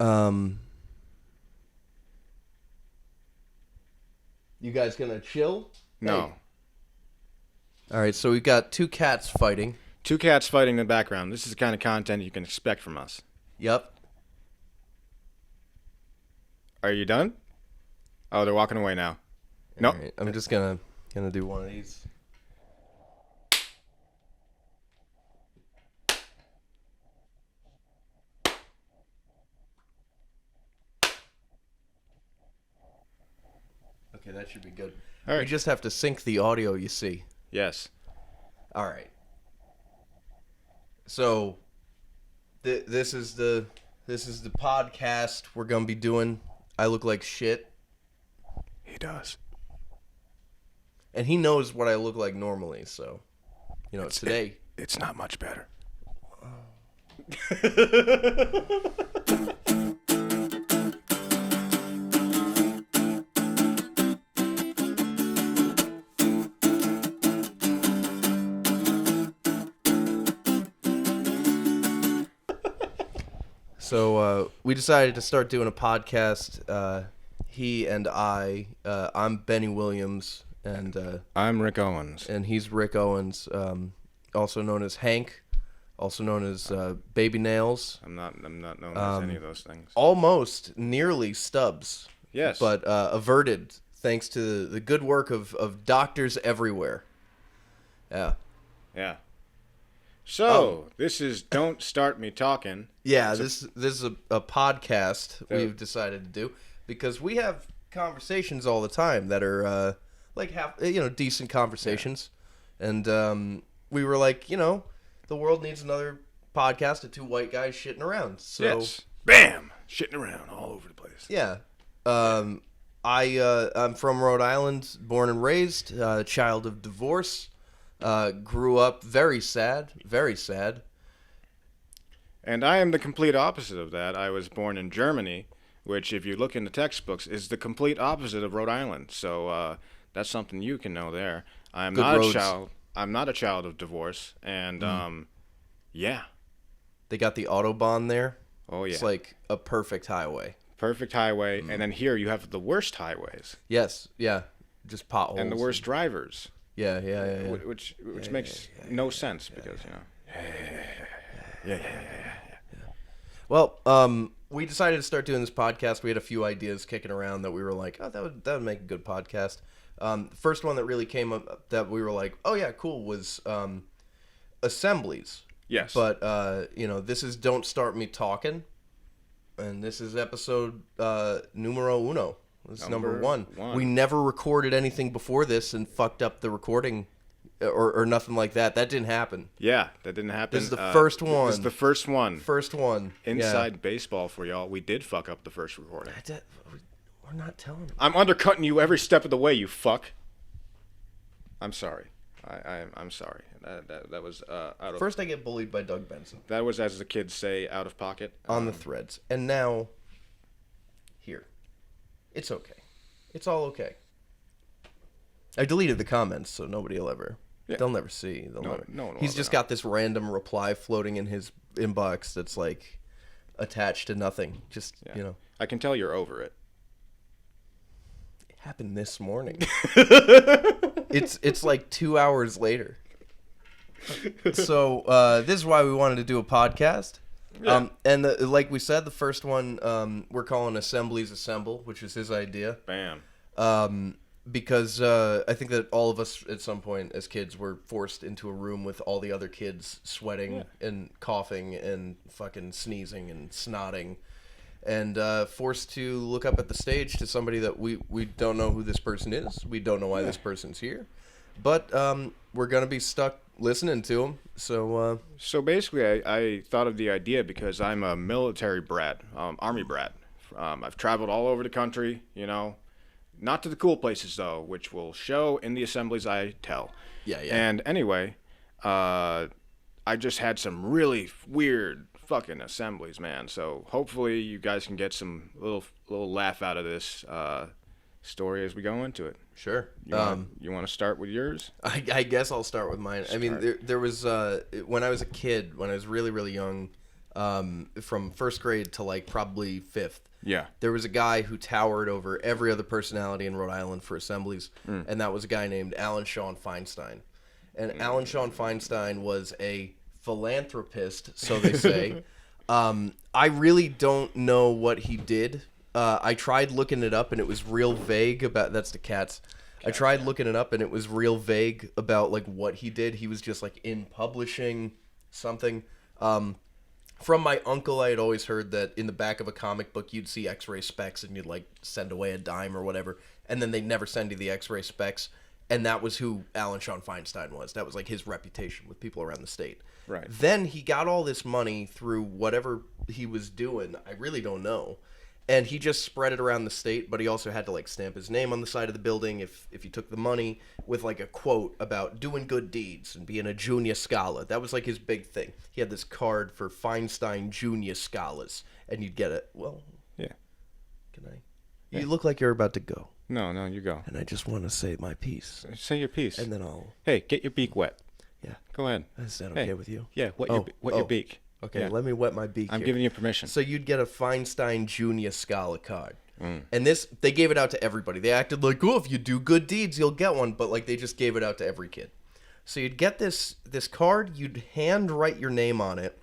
You guys gonna chill? No. Hey. All right, so we've got two cats fighting. Two cats fighting in the background. This is the kind of content you can expect from us. Yep. Are you done? Oh, they're walking away now. No. Right, I'm just gonna do one of these. Okay, that should be good. All right. We just have to sync the audio, you see. Yes. All right. So, this is the podcast we're gonna be doing. I look like shit, He does. and he knows what I look like normally. So, today. It's not much better. So we decided to start doing a podcast. He and I'm Bennie Williams, and I'm Rick Owens. and he's Rick Owens, also known as Hank, also known as Baby Nails. I'm not known as any of those things. Almost, nearly Stubbs. Yes. But averted thanks to the good work of doctors everywhere. Yeah. Yeah. So, this is Don't Start Me Talkin'. Yeah, this is a podcast we've decided to do because we have conversations all the time that are decent conversations, and we were like, the world needs another podcast of two white guys shitting around. So Yes. Bam! Shitting around all over the place. yeah, I'm from Rhode Island, born and raised, child of divorce, grew up very sad. And I am the complete opposite of that. I was born in Germany, which, if you look in the textbooks, is the complete opposite of Rhode Island. So that's something you can know there. I'm Good not roads. a child. I'm not a child of divorce, and yeah. They got the Autobahn there. Oh yeah. It's like a perfect highway. Perfect highway, and then here you have the worst highways Yes, yeah, just potholes and the worst drivers. Yeah. Which makes no sense because Yeah. Well, we decided to start doing this podcast. We had a few ideas kicking around that we were like, oh, that would make a good podcast. First one that really came up that we were like, oh yeah, cool, was Assemblies. Yes. But this is Don't Start Me Talkin', and this is episode numero uno. This is number one. We never recorded anything before this and fucked up the recording or nothing like that. That didn't happen. Yeah, that didn't happen. This is the first one. This is the first one. First one. Inside baseball for y'all. We did fuck up the first recording. We're not telling them. I'm undercutting you every step of the way, you fuck. I'm sorry. I'm sorry. That was out of. First, I get bullied by Doug Benson. That was, as the kids say, out of pocket. On the threads. And now, here. It's okay. It's all okay. I deleted the comments, so nobody will ever... Yeah. They'll never see. No one will He's ever just know. got this random reply floating in his inbox that's, like, attached to nothing. Just, I can tell you're over it. It happened this morning. It's like 2 hours later. So, this is why we wanted to do a podcast. Yeah. Like we said, the first one we're calling Assemblies Assemble, which is his idea. Bam. Because I think that all of us at some point as kids were forced into a room with all the other kids sweating and coughing and fucking sneezing and snotting, and forced to look up at the stage to somebody that we don't know who this person is. We don't know why this person's here. But we're going to be stuck listening to him. So basically, I thought of the idea because I'm a military brat, Army brat. I've traveled all over the country, Not to the cool places, though, which will show in the assemblies I tell. Yeah. And anyway, I just had some really weird fucking assemblies, man. So hopefully you guys can get some little laugh out of this story as we go into it. Sure. You want to start with yours? I guess I'll start with mine. I mean, there was when I was a kid, when I was really, really young, from first grade to like probably fifth. Yeah. There was a guy who towered over every other personality in Rhode Island for Assemblies, and that was a guy named Alan Sean Feinstein. And Alan Sean Feinstein was a philanthropist, so they say. I really don't know what he did. I tried looking it up, and it was real vague about... That's the cats. I tried looking it up, and it was real vague about like what he did. He was just like in publishing something. From my uncle, I had always heard that in the back of a comic book, you'd see X-ray specs, and you'd like send away a dime or whatever, and then they'd never send you the X-ray specs. And that was who Alan Sean Feinstein was. That was like his reputation with people around the state. Right. Then he got all this money through whatever he was doing. I really don't know. And he just spread it around the state, but he also had to like stamp his name on the side of the building if you took the money with like a quote about doing good deeds and being a junior scholar. That was like his big thing. He had this card for Feinstein Junior Scholars, and you'd get it. Well, yeah. Can I? Yeah. You look like you're about to go. No, you go. And I just want to say my piece. Say your piece. And then I'll... Hey, get your beak wet. Yeah. Go ahead. Is that okay with you? Yeah, wet your beak. Okay, yeah. Let me wet my beak I'm here. giving you permission. So you'd get a Feinstein Junior Scholar card. And they gave it out to everybody. They acted like, oh, if you do good deeds, you'll get one. But like they just gave it out to every kid. So you'd get this card. You'd hand write your name on it.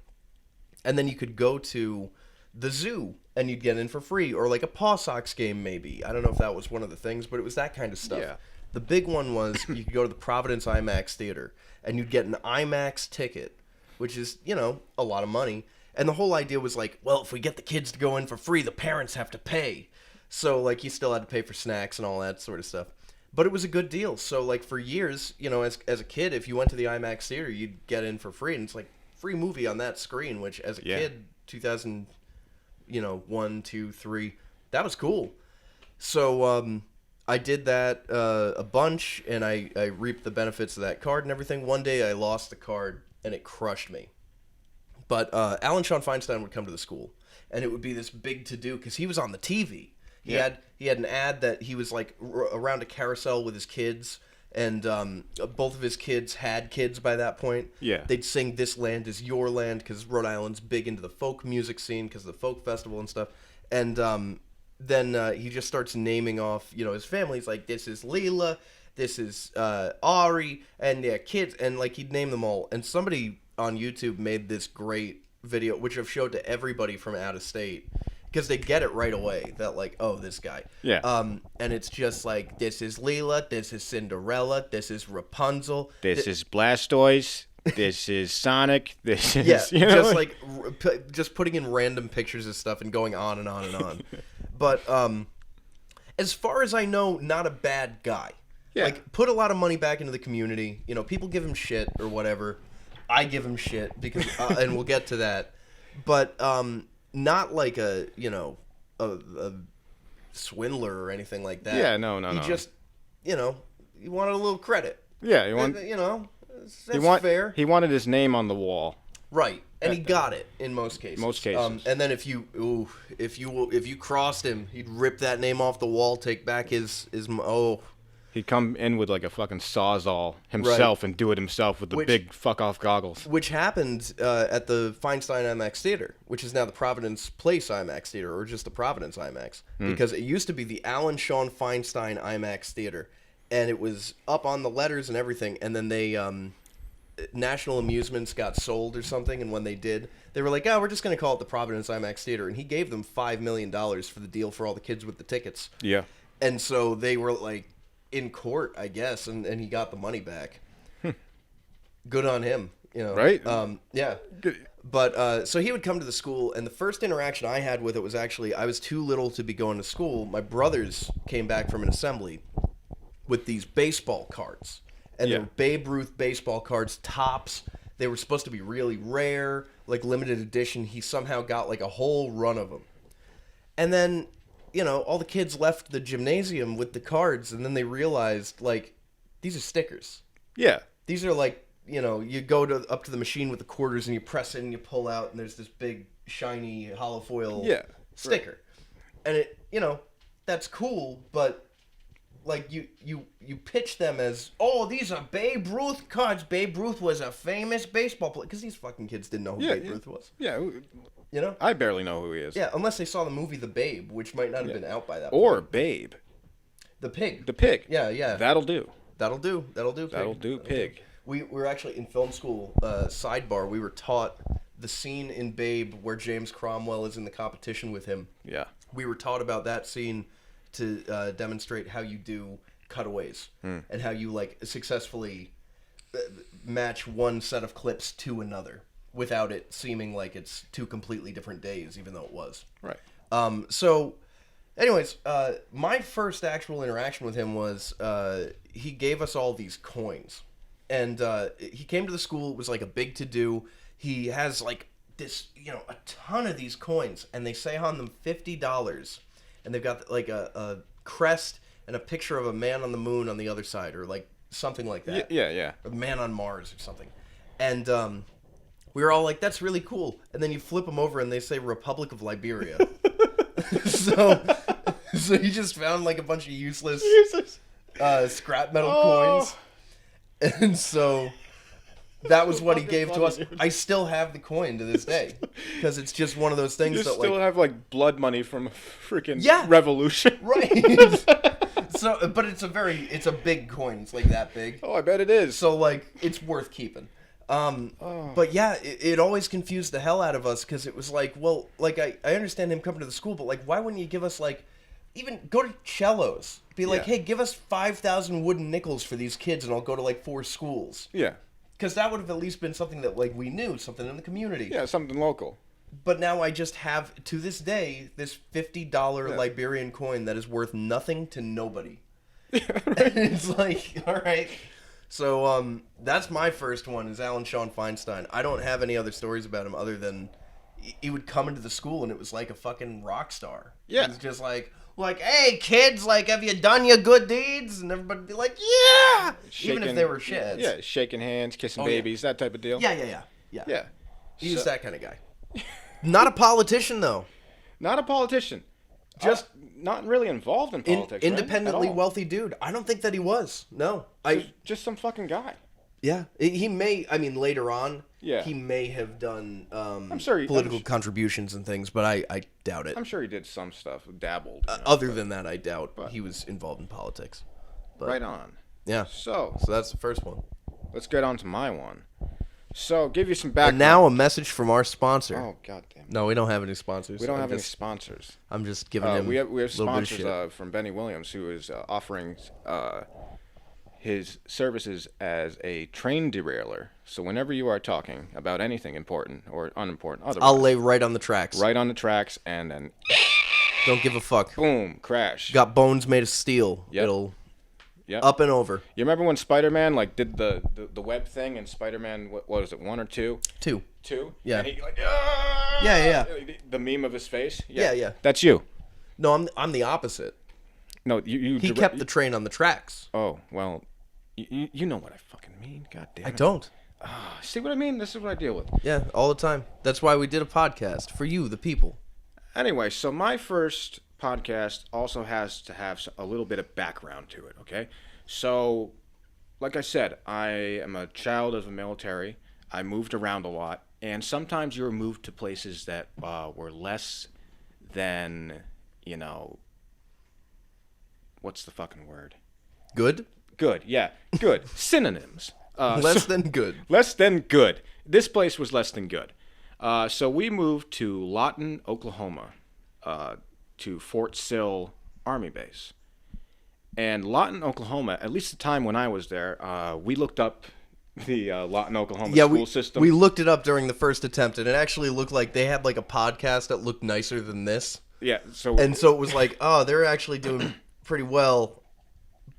And then you could go to the zoo and you'd get in for free. Or like a Paw Sox game maybe. I don't know if that was one of the things, but it was that kind of stuff. Yeah. The big one was you could go to the Providence IMAX Theater. And you'd get an IMAX ticket, which is, a lot of money. And the whole idea was like, well, if we get the kids to go in for free, the parents have to pay. So, like, you still had to pay for snacks and all that sort of stuff. But it was a good deal. So, like, for years, as a kid, if you went to the IMAX theater, you'd get in for free. And it's like, free movie on that screen, which as a kid, 2000, 1, 2, 3, that was cool. So, I did that a bunch, and I reaped the benefits of that card and everything. One day I lost the card, and it crushed me. But Alan Sean Feinstein would come to the school, and it would be this big to-do, because he was on the TV. He had an ad that he was, like, around a carousel with his kids, and both of his kids had kids by that point. Yeah. They'd sing This Land Is Your Land, because Rhode Island's big into the folk music scene, because of the folk festival and stuff. And... then he just starts naming off, his family. He's like, this is Leela, this is Ari, and their kids. And, like, he'd name them all. And somebody on YouTube made this great video, which I've showed to everybody from out of state. Because they get it right away, that, like, oh, this guy. Yeah. And it's just like, this is Leela, this is Cinderella, this is Rapunzel. This is Blastoise. This is Sonic. This is... Yeah, just, like, just putting in random pictures of stuff and going on and on and on. But as far as I know, not a bad guy. Yeah. Like, put a lot of money back into the community. People give him shit or whatever. I give him shit because, and we'll get to that. But not like a swindler or anything like that. Yeah, no. He just, he wanted a little credit. Yeah, that's fair. He wanted his name on the wall. Right. And he got it in most cases. And then if you crossed him, he'd rip that name off the wall, take back his. He'd come in with like a fucking sawzall himself and do it himself with the big fuck off goggles. Which happened at the Feinstein IMAX Theater, which is now the Providence Place IMAX Theater, or just the Providence IMAX, because it used to be the Alan Sean Feinstein IMAX Theater, and it was up on the letters and everything, and then they. National Amusements got sold or something, and when they did, they were like, we're just going to call it the Providence IMAX Theater, and he gave them $5 million for the deal for all the kids with the tickets. Yeah. And so they were, like, in court, I guess, and he got the money back. Good on him, Right? Yeah. Good. But, so he would come to the school, and the first interaction I had with it was actually, I was too little to be going to school. My brothers came back from an assembly with these baseball cards. And they were Babe Ruth baseball cards, tops. They were supposed to be really rare, like limited edition. He somehow got like a whole run of them. And then, all the kids left the gymnasium with the cards, and then they realized, like, these are stickers. Yeah. These are like, you go up to the machine with the quarters, and you press it, and you pull out, and there's this big, shiny, hollow foil sticker. Right. And it, that's cool, but like you pitch them as, oh, these are Babe Ruth cards. Babe Ruth was a famous baseball player, because these fucking kids didn't know who Babe Ruth was. Yeah, you know, I barely know who he is. Yeah, unless they saw the movie The Babe, which might not have been out by that or point. Babe, the pig. The pig. Yeah. That'll do. That'll do. Pig. We were actually in film school. Sidebar. We were taught the scene in Babe where James Cromwell is in the competition with him. Yeah. We were taught about that scene to demonstrate how you do cutaways and how you like successfully match one set of clips to another without it seeming like it's two completely different days, even though it was. Right. So, anyways, my first actual interaction with him was he gave us all these coins, and he came to the school. It was like a big to-do. He has like this, a ton of these coins, and they say on them $50. And they've got like a crest and a picture of a man on the moon on the other side, or like something like that. Yeah. A man on Mars or something. And we were all like, that's really cool. And then you flip them over and they say Republic of Liberia. so he just found like a bunch of useless scrap metal coins. And so that was what he gave to us. I still have the coin to this day because it's just one of those things you that still have like blood money from a freaking revolution, right? So, but it's a big coin. It's like that big. Oh, I bet it is. So like it's worth keeping. But yeah, it always confused the hell out of us because it was like, well, like I understand him coming to the school, but like why wouldn't you give us like even go to cellos? Be like, hey, give us 5,000 wooden nickels for these kids, and I'll go to like 4 schools. Yeah. Because that would have at least been something that, like, we knew, something in the community. Yeah, something local. But now I just have, to this day, this $50 Liberian coin that is worth nothing to nobody. Yeah, right. And it's like, all right. So, that's my first one, is Alan Sean Feinstein. I don't have any other stories about him other than he would come into the school and it was like a fucking rock star. Yeah. It was just like, hey, kids, like, have you done your good deeds? And everybody would be like, yeah! Even if they were shitheads. Yeah, shaking hands, kissing babies, that type of deal. Yeah. He's that kind of guy. Not a politician, though. Not a politician. Just not really involved in politics, independently wealthy dude. I don't think that he was. No. Just some fucking guy. Yeah. He may, later on, yeah, he may have done political contributions and things, but I doubt it. I'm sure he did some stuff, dabbled. Other than that, I doubt he was involved in politics. But, right on. Yeah. So that's the first one. Let's get on to my one. So, give you some background. And now a message from our sponsor. Oh, goddamn. No, we don't have any sponsors. We don't have any sponsors. I'm just giving him we have sponsors from Bennie Williams, who is offering his services as a train derailer. So whenever you are talking about anything important or unimportant, otherwise, I'll lay right on the tracks. Right on the tracks, and then don't give a fuck. Boom, crash. Got bones made of steel. Yep. It'll up and over. You remember when Spider-Man like did the web thing in Spider-Man? What was it? 1 or 2? 2. 2. Yeah. And he like yeah. The meme of his face. Yeah. That's you. No, I'm the opposite. No, you. He kept the train on the tracks. Oh well. You know what I fucking mean. God damn it. I don't. See what I mean? This is what I deal with. Yeah, all the time. That's why we did a podcast. For you, the people. Anyway, so my first podcast also has to have a little bit of background to it, okay? So, like I said, I am a child of the military. I moved around a lot. And sometimes you were moved to places that were less than, what's the fucking word? Good? Good, yeah. Good. Synonyms. Less than good. Less than good. This place was less than good. So we moved to Lawton, Oklahoma, to Fort Sill Army Base. And Lawton, Oklahoma, at least the time when I was there, we looked up the Lawton, Oklahoma school system. We looked it up during the first attempt, and it actually looked like they had like a podcast that looked nicer than this. Yeah. So it was like, oh, they're actually doing pretty well.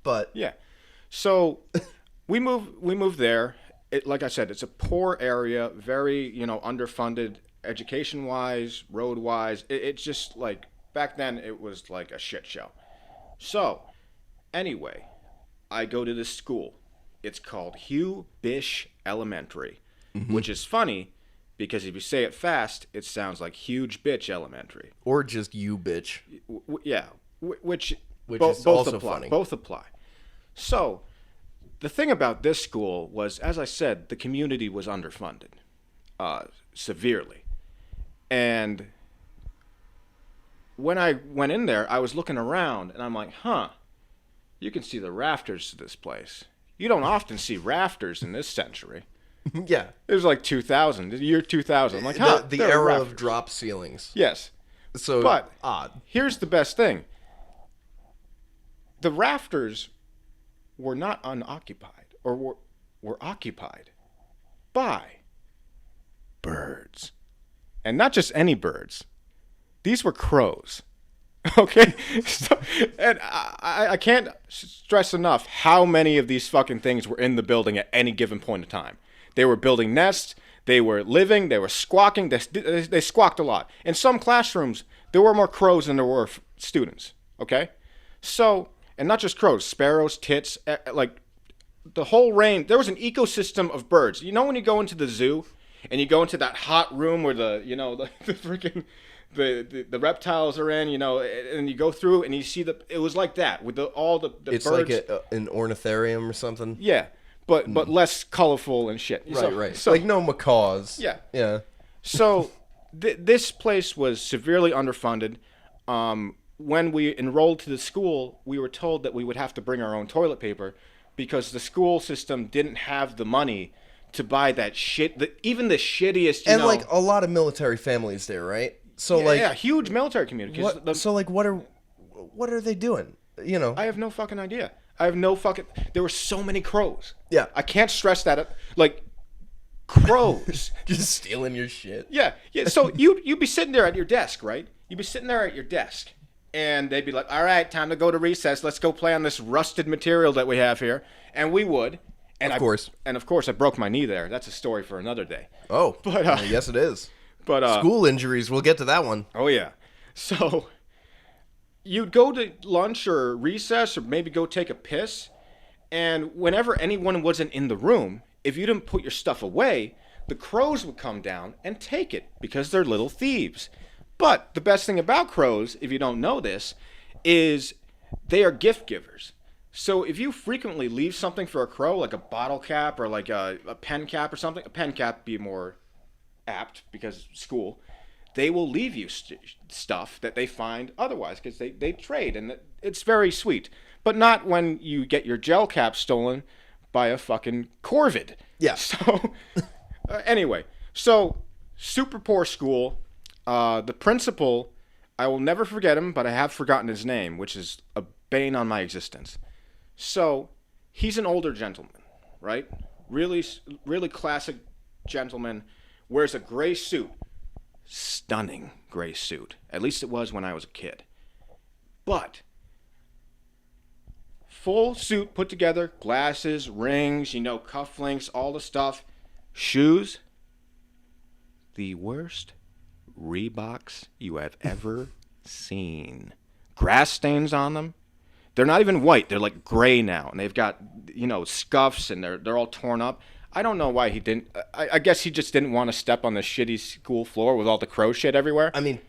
But yeah. So we moved there. Like I said, it's a poor area, very, underfunded education-wise, road-wise. It's just like, back then it was like a shit show. So, anyway, I go to this school. It's called Hugh Bish Elementary, which is funny because if you say it fast, it sounds like Huge Bitch Elementary. Or just you bitch. Yeah, which which is also funny. Both apply. So, the thing about this school was, as I said, the community was underfunded, severely. And when I went in there, I was looking around, and I'm like, you can see the rafters to this place. You don't often see rafters in this century. Yeah. It was like 2000, the year 2000. I'm like, the era of drop ceilings. Yes. So but odd. Here's the best thing. The rafters were not unoccupied, or were occupied by birds. And not just any birds. These were crows. Okay? So, and I can't stress enough how many of these fucking things were in the building at any given point in time. They were building nests. They were living. They were squawking. They squawked a lot. In some classrooms, there were more crows than there were students. Okay? So, and not just crows, sparrows, tits, like the whole range. There was an ecosystem of birds. You know when you go into the zoo and you go into that hot room where the freaking the reptiles are in, and you go through and you see it was like that with all the it's birds. It's like an ornitharium or something. Yeah, but less colorful and shit. Right. So, like no macaws. Yeah. Yeah. So this place was severely underfunded. When we enrolled to the school, we were told that we would have to bring our own toilet paper because the school system didn't have the money to buy that shit. Even the shittiest, like a lot of military families there, right? So huge military community. What are they doing? I have no fucking idea. There were so many crows. Yeah, I can't stress that. Like crows, just stealing your shit. Yeah. So you'd be sitting there at your desk, right? You'd be sitting there at your desk, and they'd be like, "All right, time to go to recess. Let's go play on this rusted material that we have here." And we would. And of course, I broke my knee there. That's a story for another day. Oh, but yes, it is. But school injuries, we'll get to that one. Oh yeah. So you'd go to lunch or recess or maybe go take a piss, and whenever anyone wasn't in the room, if you didn't put your stuff away, the crows would come down and take it because they're little thieves. But the best thing about crows, if you don't know this, is they are gift givers. So if you frequently leave something for a crow, like a bottle cap or like a pen cap or something, a pen cap would be more apt because school, they will leave you stuff that they find otherwise because they trade, and it's very sweet. But not when you get your gel cap stolen by a fucking corvid. Yeah. So anyway, super poor school. The principal, I will never forget him, but I have forgotten his name, which is a bane on my existence. So he's an older gentleman, right? Really, really classic gentleman. Wears a gray suit. Stunning gray suit. At least it was when I was a kid. But full suit put together, glasses, rings, cufflinks, all the stuff. Shoes. The worst Reeboks you have ever seen. Grass stains on them. They're not even white. They're like gray now, and they've got scuffs, and they're all torn up. I don't know why he didn't. I guess he just didn't want to step on the shitty school floor with all the crow shit everywhere. I mean,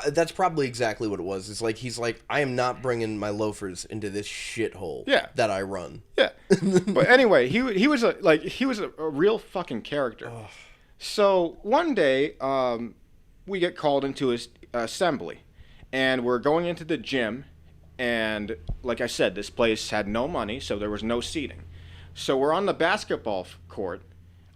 that's probably exactly what it was. It's like he's like, I am not bringing my loafers into this shithole that I run. Yeah. But anyway, he was a real fucking character. Ugh. So one day, we get called into his assembly, and we're going into the gym, and like I said, this place had no money, so there was no seating. So we're on the basketball court,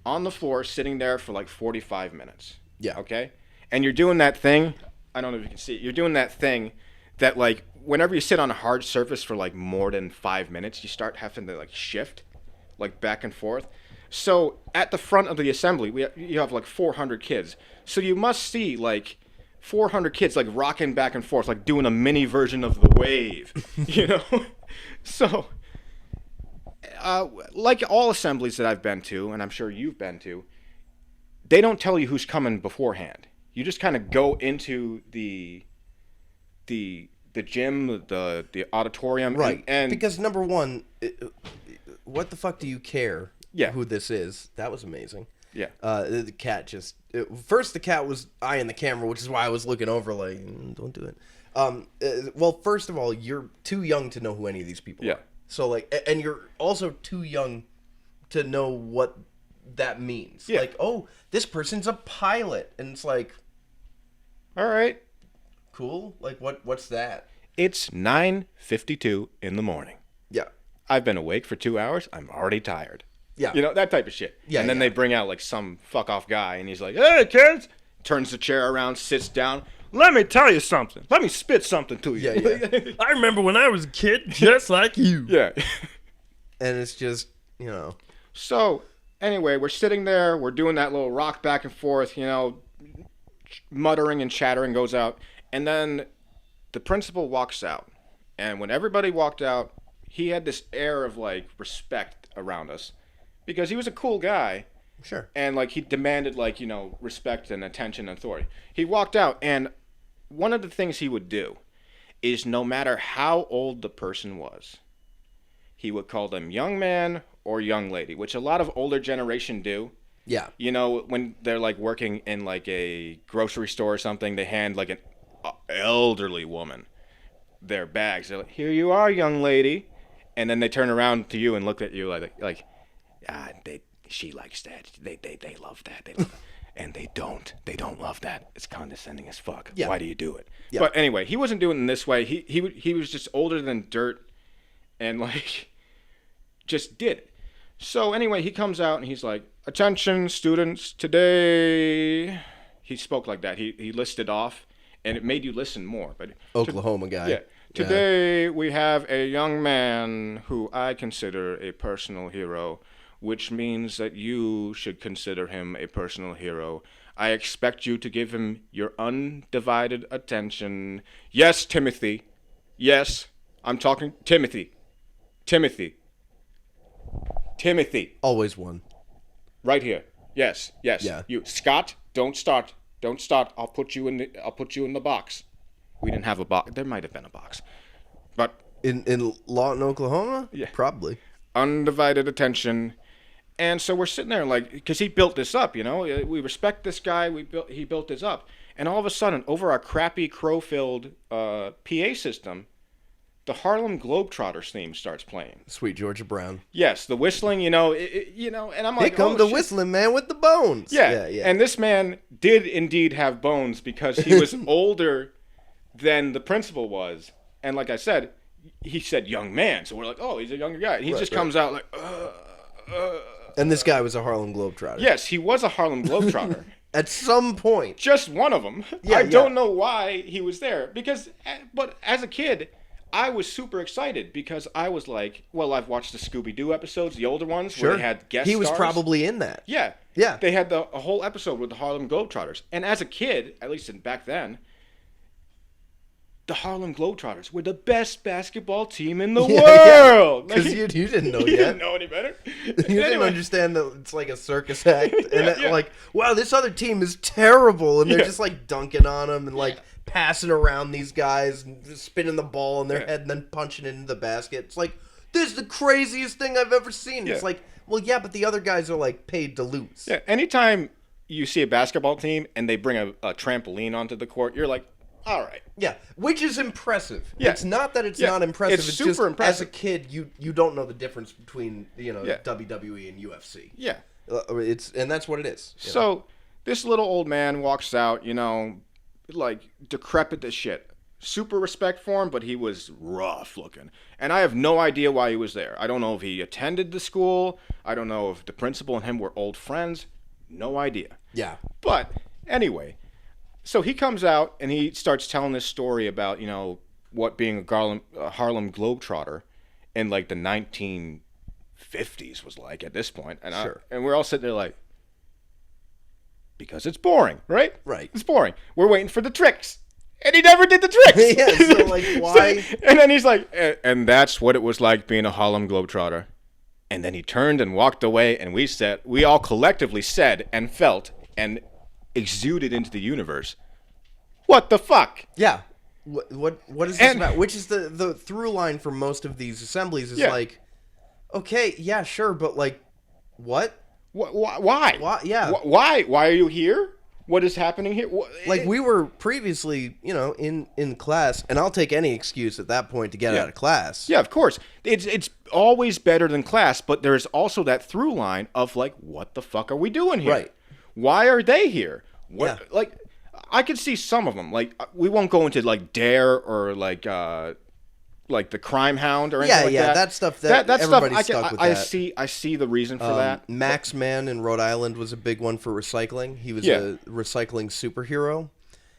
on the floor, sitting there for like 45 minutes. Yeah. Okay? And you're doing that thing, I don't know if you can see it, you're doing that thing that like, whenever you sit on a hard surface for like more than 5 minutes, you start having to like shift, like back and forth. So at the front of the assembly, you have like 400 kids. So you must see like 400 kids like rocking back and forth, like doing a mini version of the wave, So... like all assemblies that I've been to, and I'm sure you've been to, they don't tell you who's coming beforehand. You just kind of go into the gym, the auditorium, right? And because number one, what the fuck do you care? Yeah. Who this is? That was amazing. Yeah. The cat just... First, the cat was eyeing the camera, which is why I was looking over like, don't do it. Well, first of all, you're too young to know who any of these people are. So, like, and you're also too young to know what that means. Yeah. Like, oh, this person's a pilot. And it's like... All right. Cool. Like, what's that? It's 9:52 in the morning. Yeah. I've been awake for 2 hours. I'm already tired. Yeah. You know, that type of shit. Yeah, and then yeah. they bring out, like, some fuck-off guy, and he's like, hey, kids! Turns the chair around, sits down. Let me tell you something. Let me spit something to you. Yeah. I remember when I was a kid, just like you. Yeah. And it's just, you know. So, anyway, we're sitting there. We're doing that little rock back and forth, you know, muttering and chattering goes out. And then the principal walks out. And when everybody walked out, he had this air of, like, respect around us. Because he was a cool guy. Sure. And, like, he demanded, like, you know, respect and attention and authority. He walked out, and one of the things he would do is no matter how old the person was, he would call them young man or young lady, which a lot of older generation do. Yeah. You know, when they're, like, working in, like, a grocery store or something, they hand, like, an elderly woman their bags. They're like, here you are, young lady. And then they turn around to you and look at you like she likes that. They love that. They love it. And they don't love that. It's condescending as fuck. Yeah. Why do you do it? Yeah. But anyway, he wasn't doing it in this way. He was just older than dirt and, like, just did it. So anyway, he comes out and he's like, attention students, today. He spoke like that. He listed off, and it made you listen more. But Oklahoma guy. yeah. Today we have a young man who I consider a personal hero, which means that you should consider him a personal hero. I expect you to give him your undivided attention. Yes, Timothy. Yes, I'm talking Timothy. Timothy. Always one. Right here. Yes. Yeah. You, Scott. Don't start. I'll put you in the box. We didn't have a box. There might have been a box, but In Lawton, Oklahoma? Yeah. Probably. undivided attention. And so we're sitting there like, because he built this up, you know. We respect this guy. He built this up, and all of a sudden, over our crappy crow-filled PA system, the Harlem Globetrotters theme starts playing. Sweet Georgia Brown. Yes, the whistling, you know, and I'm like, Here come oh, the shit. whistling man with the bones. Yeah. And this man did indeed have bones because he was older than the principal was. And like I said, he said young man. So we're like, oh, he's a younger guy. And he just comes out like, And this guy was a Harlem Globetrotter. Yes, he was a Harlem Globetrotter. At some point. Just one of them. Yeah, I don't know why he was there. But as a kid, I was super excited because I was like, well, I've watched the Scooby-Doo episodes, the older ones, where they had guest stars. He was probably in that. Yeah. Yeah. They had a whole episode with the Harlem Globetrotters. And as a kid, at least back then, the Harlem Globetrotters were the best basketball team in the world. Because you didn't know you yet. didn't know any better. You didn't understand that it's like a circus act. And like, wow, this other team is terrible. And they're just like dunking on them and like passing around these guys and just spinning the ball in their head and then punching it into the basket. It's like, this is the craziest thing I've ever seen. It's like, well, yeah, but the other guys are like paid to lose. Yeah, anytime you see a basketball team and they bring a trampoline onto the court, you're like, all right. Yeah, which is impressive. Yeah. It's not that it's not impressive. It's It's super just, impressive. as a kid, you don't know the difference between, WWE and UFC. Yeah. And that's what it is. you know? So this little old man walks out, like decrepit as shit. Super respect for him, but he was rough looking. And I have no idea why he was there. I don't know if he attended the school. I don't know if the principal and him were old friends. No idea. Yeah. But anyway, so he comes out and he starts telling this story about, what being a Harlem Globetrotter in like the 1950s was like at this point. And and we're all sitting there like, because it's boring, right? Right. It's boring. We're waiting for the tricks. And he never did the tricks. Yeah, so like, why? And then he's like, and that's what it was like being a Harlem Globetrotter. And then he turned and walked away, and we all collectively said and felt and exuded into the universe, what the fuck? Yeah. What is this about? Which is the through line for most of these assemblies is like, okay, yeah, sure, but like, what? Why? Why? Yeah. Why? Why are you here? What is happening here? Like, we were previously, in class, and I'll take any excuse at that point to get out of class. Yeah, of course. It's always better than class, but there's also that through line of, like, what the fuck are we doing here? Right. Why are they here? What? Yeah. Like, I could see some of them. Like, we won't go into, like, Dare or, like the Crime Hound or anything like that. That stuff, everybody's stuck with that. I see the reason for that. Max Man in Rhode Island was a big one for recycling. He was a recycling superhero.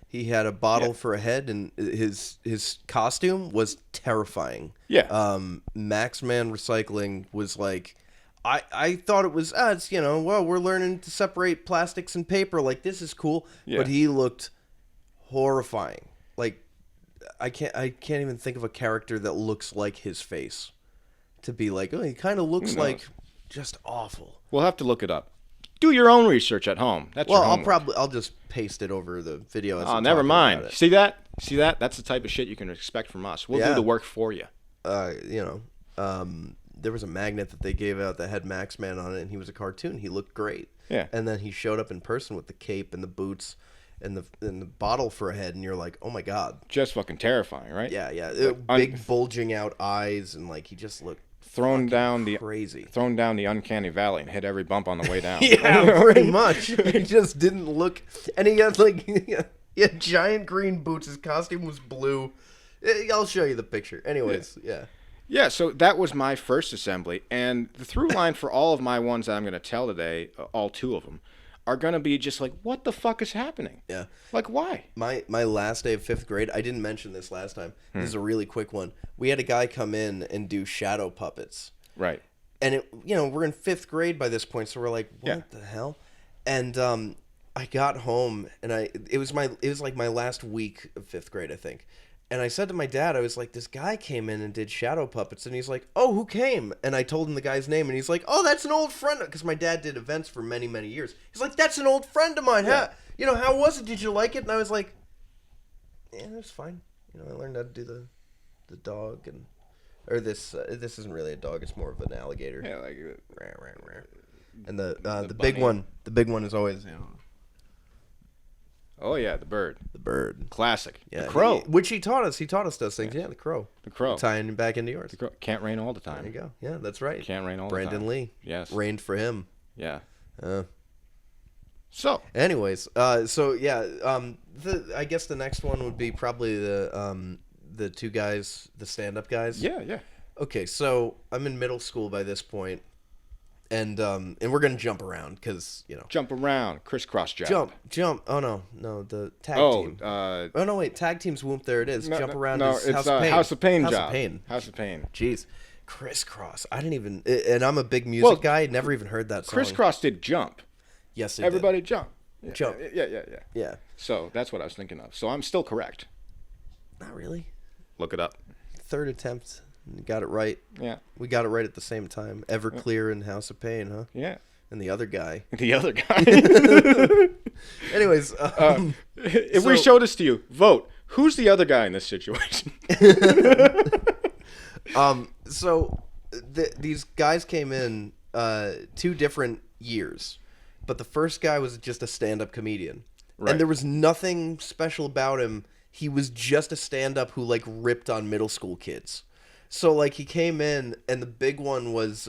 He had a bottle for a head, and his costume was terrifying. Yeah. Max Man recycling was like, I thought it was, it's, we're learning to separate plastics and paper. Like, this is cool. Yeah. But he looked horrifying. Like, I can't even think of a character that looks like his face to be like, oh, he kind of looks like just awful. We'll have to look it up. Do your own research at home. That's your homework. I'll just paste it over the video. As I'm never talking mind. about it. See that? That's the type of shit you can expect from us. We'll do the work for you. There was a magnet that they gave out that had Max Man on it, and he was a cartoon. He looked great. Yeah. And then he showed up in person with the cape and the boots and the bottle for a head, and you're like, oh my god. Just fucking terrifying, right? Yeah. Big bulging out eyes, and like he just looked crazy. Thrown down the uncanny valley and hit every bump on the way down. Yeah, pretty much. He just didn't look, and he had he had giant green boots. His costume was blue. I'll show you the picture. Anyways, yeah. Yeah, so that was my first assembly, and the through line for all of my ones that I'm going to tell today, all two of them, are going to be just like, what the fuck is happening? Yeah. Like, why? My last day of 5th grade, I didn't mention this last time. This is a really quick one. We had a guy come in and do shadow puppets. Right. And, we're in 5th grade by this point, so we're like, what the hell? And I got home, and it was like my last week of 5th grade, I think. And I said to my dad, I was like, this guy came in and did shadow puppets. And he's like, oh, who came? And I told him the guy's name. And he's like, oh, that's an old friend. Because my dad did events for many, many years. He's like, that's an old friend of mine. Yeah. How was it? Did you like it? And I was like, yeah, it was fine. I learned how to do the dog. Or this isn't really a dog. It's more of an alligator. Yeah, like... And the big one is always, Oh, yeah, the bird. The bird. Classic. Yeah, the crow. Which he taught us. He taught us those things. Yeah, the crow. The crow. Tying him back into yours. The crow. Can't rain all the time. There you go. Yeah, that's right. Can't rain all the time. Brandon Lee. Yes. Rained for him. Yeah. So. Anyways, I guess the next one would be probably the two guys, the stand-up guys. Yeah. Okay, so I'm in middle school by this point. And we're gonna jump around because jump around, crisscross jump. Jump. Oh no, the tag team. Oh no, wait, tag team's whoop. There it is. Jump around. No, is it's House of Pain. job. House of Pain. Jeez, crisscross. I didn't even. And I'm a big music guy. Never even heard that song. Crisscross did jump. Yes, everybody jump. Yeah, jump. Yeah. So that's what I was thinking of. So I'm still correct. Not really. Look it up. Third attempt. You got it right. Yeah. We got it right at the same time. Everclear and House of Pain, huh? Yeah. And the other guy. Anyways. If we showed this to you, vote. Who's the other guy in this situation? These guys came in 2 different years. But the first guy was just a stand-up comedian. Right. And there was nothing special about him. He was just a stand-up who, ripped on middle school kids. So, he came in, and the big one was,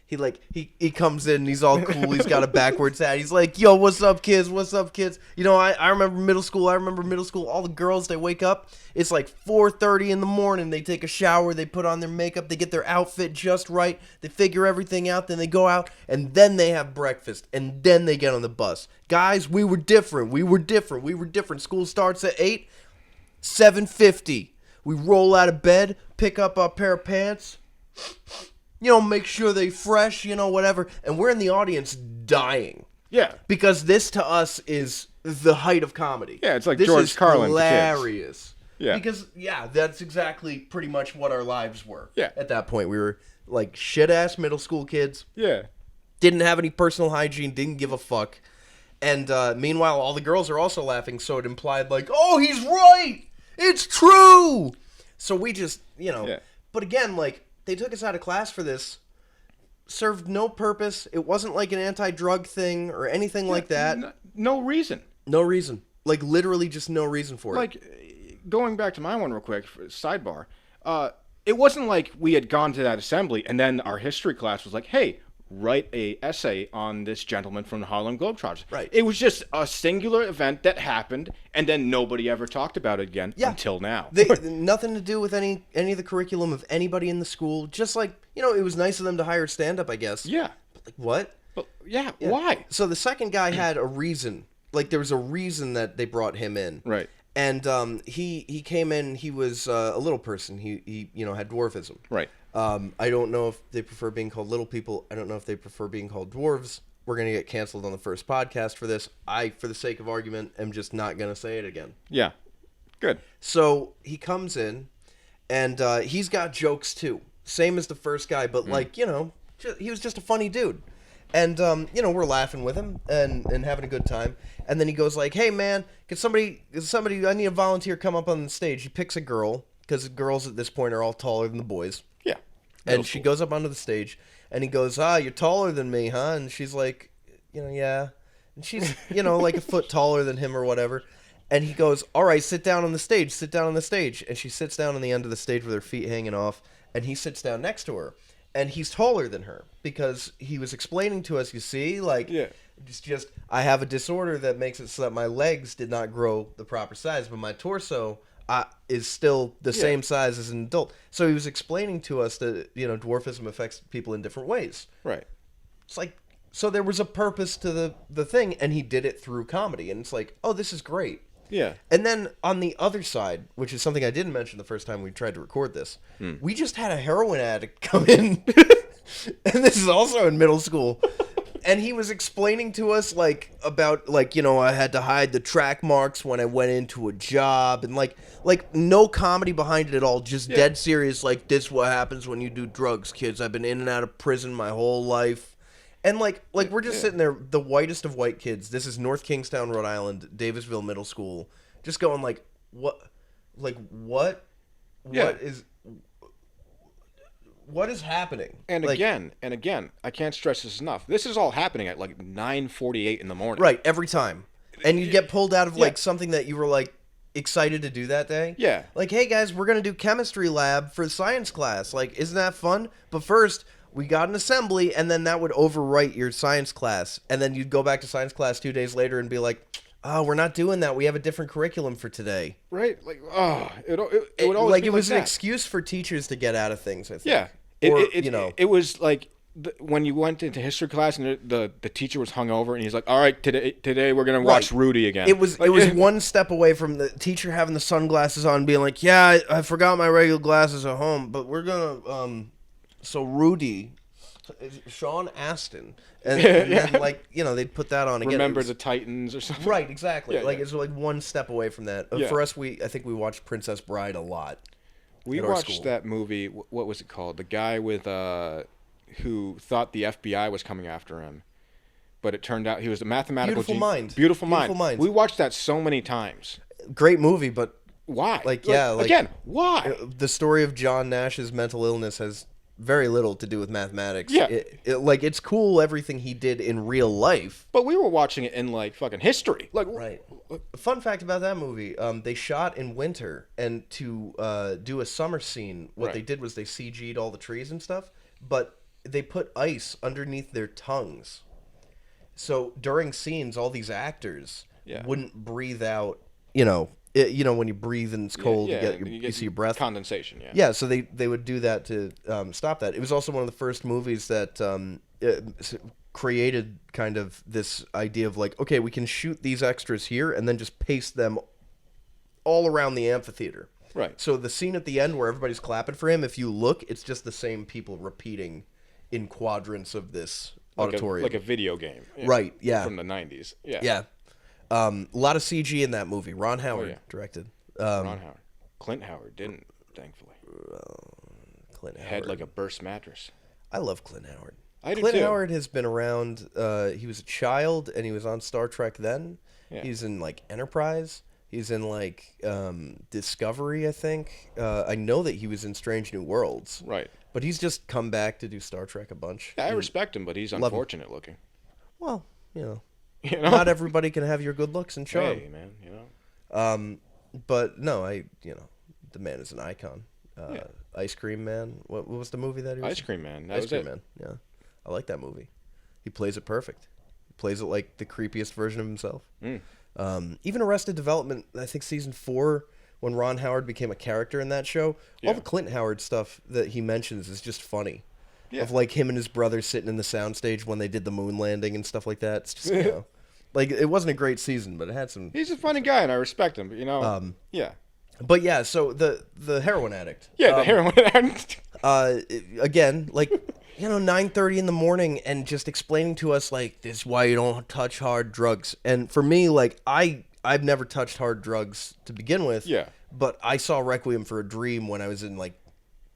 he comes in, and he's all cool, he's got a backwards hat, he's like, yo, what's up, kids, I remember middle school, all the girls, they wake up, it's 4:30 in the morning, they take a shower, they put on their makeup, they get their outfit just right, they figure everything out, then they go out, and then they have breakfast, and then they get on the bus. Guys, we were different, school starts at 8, 7:50. We roll out of bed, pick up a pair of pants, make sure they fresh, whatever. And we're in the audience dying. Yeah. Because this to us is the height of comedy. Yeah, it's like this George Carlin. Hilarious. Yeah. Because, that's exactly pretty much what our lives were. Yeah. At that point, we were shit-ass middle school kids. Yeah. Didn't have any personal hygiene, didn't give a fuck. And meanwhile, all the girls are also laughing, so it implied oh, he's right! It's true! So we just, But again, they took us out of class for this. served no purpose. It wasn't like an anti-drug thing or anything like that. No reason. No reason. Like, literally just no reason for it. Like, going back to my one real quick, sidebar, it wasn't like we had gone to that assembly and then our history class was like, hey, write a essay on this gentleman from the Harlem Globetrotters. Right. It was just a singular event that happened, and then nobody ever talked about it again until now. Nothing to do with any of the curriculum of anybody in the school. Just like, it was nice of them to hire stand-up, I guess. Yeah. But like, what? But, yeah, why? So the second guy had a reason. Like, there was a reason that they brought him in. Right. And he came in, he was a little person. He had dwarfism. Right. I don't know if they prefer being called little people. I don't know if they prefer being called dwarves. We're going to get canceled on the first podcast for this. For the sake of argument, am just not going to say it again. Yeah. Good. So he comes in, and he's got jokes too. Same as the first guy, but he was just a funny dude. And, we're laughing with him and having a good time. And then he goes like, hey, man, can somebody, I need a volunteer come up on the stage. He picks a girl, because the girls at this point are all taller than the boys. Yeah. And she goes up onto the stage, and he goes, you're taller than me, huh? And she's like, yeah. And she's, like a foot taller than him or whatever. And he goes, all right, sit down on the stage. And she sits down on the end of the stage with her feet hanging off, and he sits down next to her. And he's taller than her because he was explaining to us, you see, like, it's just I have a disorder that makes it so that my legs did not grow the proper size, but my torso is still the same size as an adult. So he was explaining to us that, dwarfism affects people in different ways. Right. It's like, so there was a purpose to the thing, and he did it through comedy. And it's like, oh, this is great. Yeah. And then on the other side, which is something I didn't mention the first time we tried to record this, we just had a heroin addict come in, and this is also in middle school, and he was explaining to us, about, I had to hide the track marks when I went into a job, and, like no comedy behind it at all, just dead serious, like, this is what happens when you do drugs, kids. I've been in and out of prison my whole life. And, we're just sitting there, the whitest of white kids. This is North Kingstown, Rhode Island, Davisville Middle School. Just going, what is happening? And again, I can't stress this enough. This is all happening at, 9:48 in the morning. Right, every time. And you get pulled out of, something that you were, excited to do that day. Yeah. Like, hey, guys, we're going to do chemistry lab for science class. Like, isn't that fun? But first, we got an assembly, and then that would overwrite your science class. And then you'd go back to science class 2 days later and be like, oh, we're not doing that. We have a different curriculum for today. Right? it would always be it was like an that. excuse for teachers to get out of things, I think. Yeah. It was like when you went into history class and the teacher was hungover and he's like, all right, today we're going to watch Rudy again. It was one step away from the teacher having the sunglasses on and being like, yeah, I forgot my regular glasses at home, but we're going to... So Rudy, Sean Astin, and then they'd put that on again. Remember the Titans or something. Right, exactly. Yeah, it's one step away from that. For us, I think we watched Princess Bride a lot. We watched that movie. What was it called? The guy with who thought the FBI was coming after him, but it turned out he was a mathematical Beautiful Mind. Beautiful Mind. Mind. We watched that so many times. Great movie, but why? Again, why? The story of John Nash's mental illness has very little to do with mathematics. Yeah. It's cool everything he did in real life. But we were watching it in fucking history. Right. Fun fact about that movie, they shot in winter, and to do a summer scene, what they did was they CG'd all the trees and stuff, but they put ice underneath their tongues. So during scenes, all these actors wouldn't breathe out, when you breathe and it's cold, you see your breath. Condensation, Yeah, so they would do that to stop that. It was also one of the first movies that created kind of this idea of okay, we can shoot these extras here and then just paste them all around the amphitheater. Right. So the scene at the end where everybody's clapping for him, if you look, it's just the same people repeating in quadrants of this auditorium. Like a video game. Right, yeah. From the 90s. Yeah. Yeah. A lot of CG in that movie. Ron Howard directed. Ron Howard. Clint Howard didn't, thankfully. Clint Howard. Had a burst mattress. I love Clint Howard. I do Clint too. Howard has been around. He was a child, and he was on Star Trek then. Yeah. He's in Enterprise. He's in like Discovery, I think. I know that he was in Strange New Worlds. Right. But he's just come back to do Star Trek a bunch. Yeah, I respect him, but he's unfortunate looking. Well, You know? not everybody can have your good looks and charm. Hey, man, you know. But no, the man is an icon. Ice Cream Man. What was the movie that he was? Ice Cream Man. That Ice was Cream it. Man. Yeah, I like that movie. He plays it perfect. He plays it like the creepiest version of himself. Even Arrested Development, I think season 4, when Ron Howard became a character in that show, all the Clint Howard stuff that he mentions is just funny. Yeah. Of like him and his brother sitting in the soundstage when they did the moon landing and stuff like that. It's just, like, it wasn't a great season, but it had some... He's a funny guy, and I respect him, but, you know, yeah. But yeah, so the heroin addict. Yeah, the heroin addict. Again, like, 9:30 in the morning and just explaining to us, like, this is why you don't touch hard drugs. And for me, like, I've never touched hard drugs to begin with. Yeah. But I saw Requiem for a Dream when I was in, like,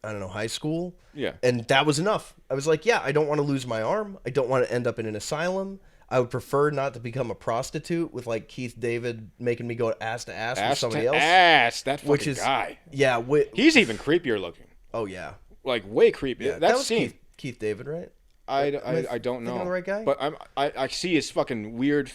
I don't know, high school. Yeah. And that was enough. I was like, yeah, I don't want to lose my arm. I don't want to end up in an asylum. I would prefer not to become a prostitute with, like, Keith David making me go ass to ass with somebody else. Ass, that fucking guy. Yeah. He's even creepier looking. Oh, yeah. Like, way creepier. Yeah, that was scene. Keith David, right? I don't know. Thinking of the right guy? But I see his fucking weird,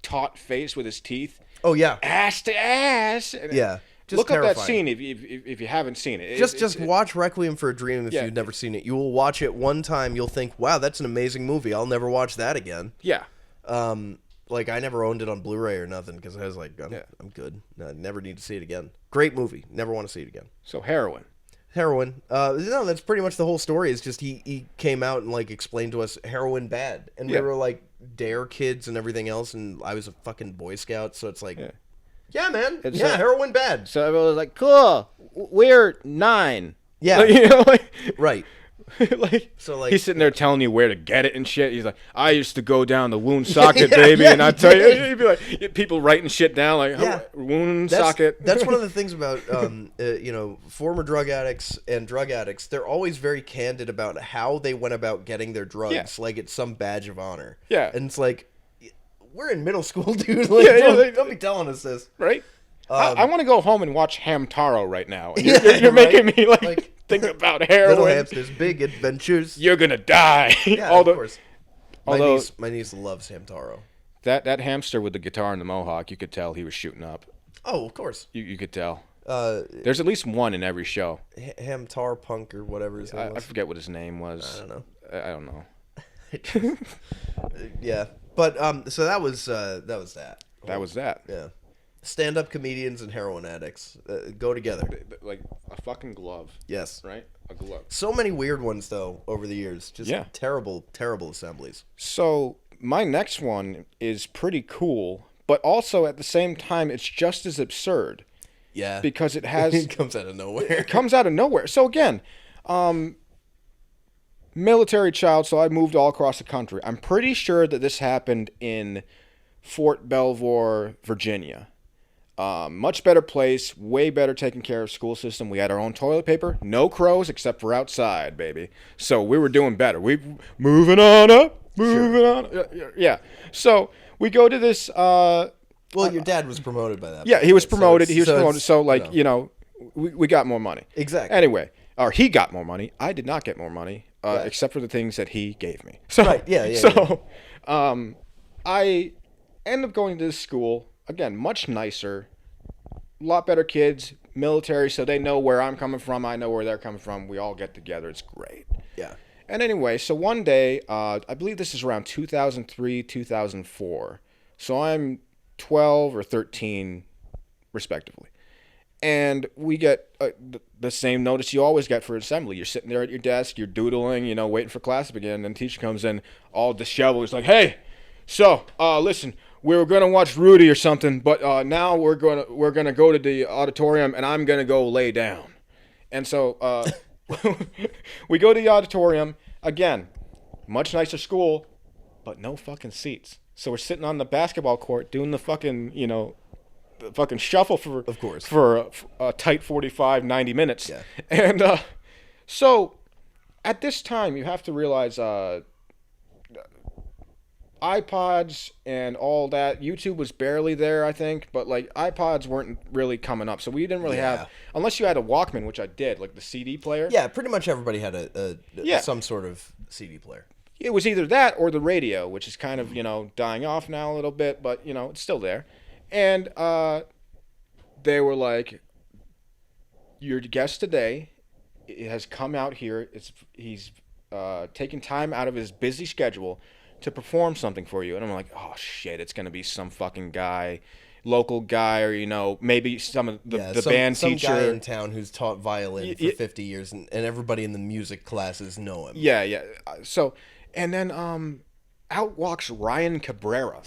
taut face with his teeth. Oh, yeah. Ass to ass. And yeah. Just look terrifying. up that scene if you haven't seen it. Just watch Requiem for a Dream if you've never seen it. You will watch it one time. You'll think, wow, that's an amazing movie. I'll never watch that again. Yeah. Like, I never owned it on Blu-ray or nothing because I was like, I'm good. I never need to see it again. Great movie. Never want to see it again. So, heroin. No, that's pretty much the whole story. Is just he came out and, like, explained to us heroin bad. And we were, like, dare kids and everything else, and I was a fucking Boy Scout, so it's like... Yeah, man. Heroin bad. So everyone was like, cool. We're 9. Yeah. Like, you know, like, right. Like he's sitting there telling you where to get it and shit. He's like, I used to go down the wound socket, baby, and I tell you, he'd be like, people writing shit down like, wound socket. That's one of the things about former drug addicts and drug addicts. They're always very candid about how they went about getting their drugs, like it's some badge of honor. Yeah, and it's like, we're in middle school, dude. Like, don't be telling us this, right? I want to go home and watch Hamtaro right now. And you're right? making me like think about heroin. Little Hamsters, Big Adventures. You're gonna die. Yeah, of course. Although my niece loves Hamtaro. That hamster with the guitar and the mohawk, you could tell he was shooting up. Oh, of course. You could tell. There's at least one in every show. Hamtar Punk or whatever his name was. I forget what his name was. I don't know. Yeah, but so that was that. That was that. Yeah. Stand-up comedians and heroin addicts go together. Like a fucking glove. Yes. Right? A glove. So many weird ones, though, over the years. Just terrible, terrible assemblies. So my next one is pretty cool, but also at the same time, it's just as absurd. Yeah. Because it has... It comes out of nowhere. It comes out of nowhere. So again, military child, so I moved all across the country. I'm pretty sure that this happened in Fort Belvoir, Virginia. Much better place, way better taken care of school system. We had our own toilet paper, no crows except for outside, baby. So we were doing better. We moving on up, yeah. So we go to this. Well, your dad was promoted by that. Yeah, he was promoted. So like we got more money. Exactly. Anyway, or he got more money. I did not get more money, except for the things that he gave me. So, right. Yeah. I end up going to this school. Again, much nicer, a lot better kids, military, so they know where I'm coming from. I know where they're coming from. We all get together. It's great. Yeah. And anyway, so one day, I believe this is around 2003, 2004. So I'm 12 or 13, respectively. And we get the same notice you always get for assembly. You're sitting there at your desk, you're doodling, waiting for class to begin. And the teacher comes in all disheveled. He's like, hey, so, listen, we were gonna watch Rudy or something, but now we're gonna go to the auditorium, and I'm gonna go lay down. And so we go to the auditorium again, much nicer school, but no fucking seats. So we're sitting on the basketball court doing the fucking the fucking shuffle for a tight 45, 90 minutes. Yeah. And so at this time you have to realize. iPods and all that. YouTube was barely there, I think, but like iPods weren't really coming up, so we didn't really have, unless you had a Walkman, which I did, like the CD player. Yeah, pretty much everybody had some sort of CD player. It was either that or the radio, which is kind of, dying off now a little bit, but, it's still there. And they were like, your guest today has come out here. He's taken time out of his busy schedule to perform something for you. And I'm like, oh, shit, it's going to be some fucking guy, local guy, or, maybe some of the band teacher. Some guy in town who's taught violin for 50 years, and everybody in the music classes know him. Yeah. So, and then out walks Ryan Cabrera.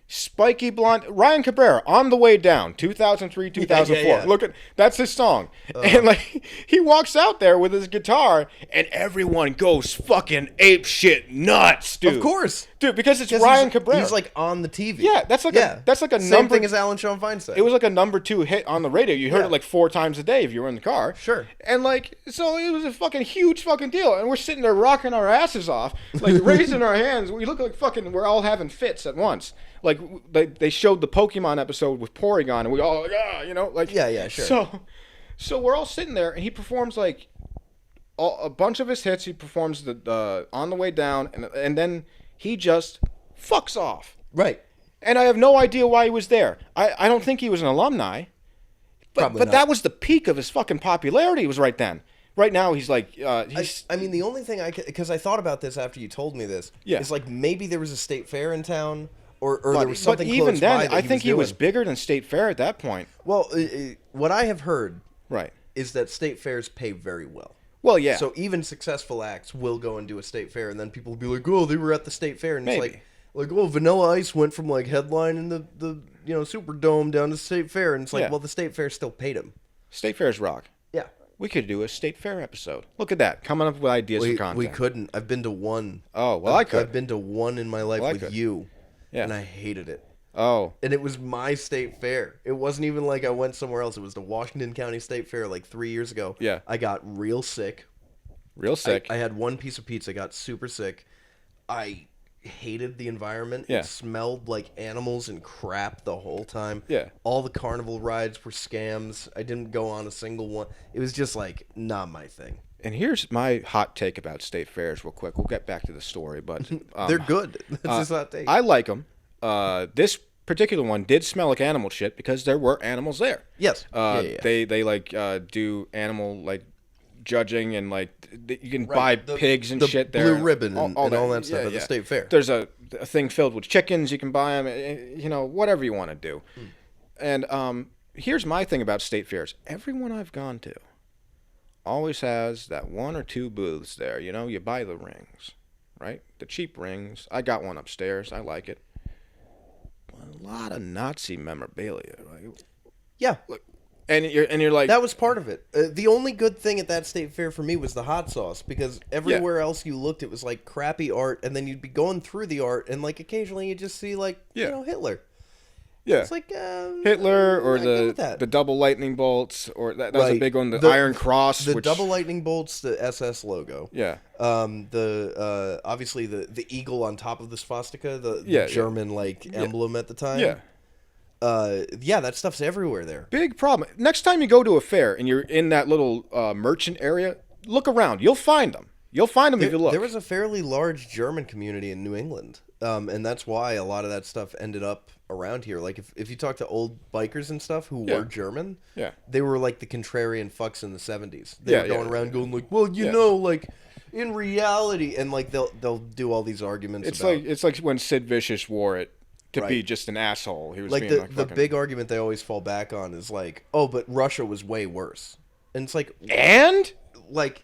Spiky blonde Ryan Cabrera, On the Way Down, 2003, 2004. Yeah. Look at that's his song. And like he walks out there with his guitar and everyone goes fucking ape shit nuts, dude. Of course. Dude, because it's Ryan Cabrera. He's like on the TV. Yeah, that's like a Same number thing as Alan Sean Feinstein. It was like a number 2 hit on the radio. You heard it like 4 times a day if you were in the car. Sure. And like so it was a fucking huge fucking deal. And we're sitting there rocking our asses off, like raising our hands. We look like fucking we're all having fits at once. Like they showed the Pokemon episode with Porygon, and we all like yeah, sure. So we're all sitting there, and he performs like a bunch of his hits. He performs the On the Way Down, and then he just fucks off. Right. And I have no idea why he was there. I don't think he was an alumni, but that was the peak of his fucking popularity. Was right then. Right now, he's like I mean, the only thing because I thought about this after you told me this. Yeah. Is like maybe there was a state fair in town. Or there was but something even close then, by that I think he was bigger than State Fair at that point. Well, what I have heard is that state fairs pay very well. Well, yeah. So even successful acts will go and do a state fair, and then people will be like, "Oh, they were at the state fair," and Maybe. it's like, "Oh, Vanilla Ice went from like headlining the Superdome down to state fair," and it's like, well, the state fair still paid him. State fairs rock. Yeah. We could do a state fair episode. Look at that, coming up with ideas for content. We couldn't. I've been to one. Oh well, I could. I've been to one in my life with you, and I hated it. Oh. And it was my state fair. It wasn't even like I went somewhere else. It was the Washington County State Fair like 3 years ago. Yeah. I got real sick. I had one piece of pizza, got super sick. I hated the environment. Yeah. It smelled like animals and crap the whole time. Yeah. All the carnival rides were scams. I didn't go on a single one. It was just like not my thing. And here's my hot take about state fairs real quick. We'll get back to the story, but they're good. That's just hot take. I like them. This particular one did smell like animal shit because there were animals there. Yes. They like do animal like judging and like you can buy pigs and shit there. Blue ribbon and all that stuff at the state fair. There's a thing filled with chickens. You can buy them. Whatever you want to do. And here's my thing about state fairs. Everyone I've gone to always has that 1 or 2 booths there. You buy the rings, right? The cheap rings. I got one upstairs. I like it. A lot of Nazi memorabilia, right? Yeah. And you're like, that was part of it. The only good thing at that state fair for me was the hot sauce, because everywhere else you looked, it was like crappy art, and then you'd be going through the art, and like occasionally you just see like Hitler. Yeah, it's like Hitler or the double lightning bolts, or that was a big one. The Iron Cross, the double lightning bolts, the SS logo. Yeah. Obviously the eagle on top of the swastika, the German emblem at the time. Yeah. That stuff's everywhere there. Big problem. Next time you go to a fair and you're in that little merchant area, look around. You'll find them. If you look. There was a fairly large German community in New England, and that's why a lot of that stuff ended up around here. Like if you talk to old bikers and stuff who were German, they were like the contrarian fucks in the 70s. They were going around going like, well, like in reality, and like they'll do all these arguments. It's like when Sid Vicious wore it to be just an asshole. He was like being the big argument they always fall back on is like, oh, but Russia was way worse, and it's like, and like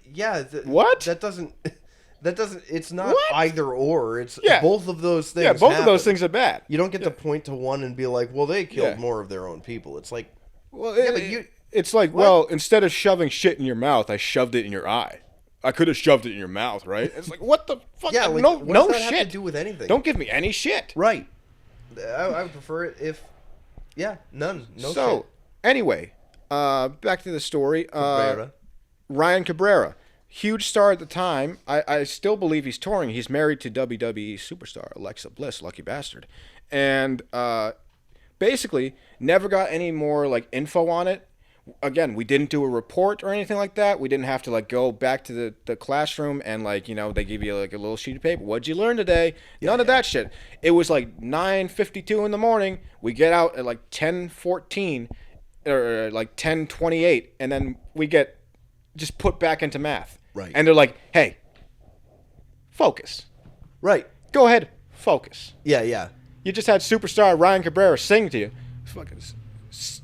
what? That doesn't. It's not either or. It's both of those things. Yeah, both of those things are bad. You don't get to point to one and be like, well, they killed more of their own people. It's like, well, it's like, well, instead of shoving shit in your mouth, I shoved it in your eye. I could have shoved it in your mouth, right? It's like, what the fuck? Yeah, like, no what does that shit. have to do with anything? Don't give me any shit. Right. I would prefer it if, none. No shit. So, anyway, back to the story. Ryan Cabrera. huge star at the time. I still believe he's touring. He's married to WWE superstar Alexa Bliss, lucky bastard. And basically never got any more like info on it. Again, we didn't do a report or anything like that. We didn't have to like go back to the classroom and like, you know, they give you like a little sheet of paper. What'd you learn today? None of that shit. It was like 9:52 in the morning. We get out at like 10:14 or like 10:28, and then we get just put back into math. Right. And they're like, hey, focus. Right. Go ahead, focus. Yeah. You just had superstar Ryan Cabrera sing to you, fucking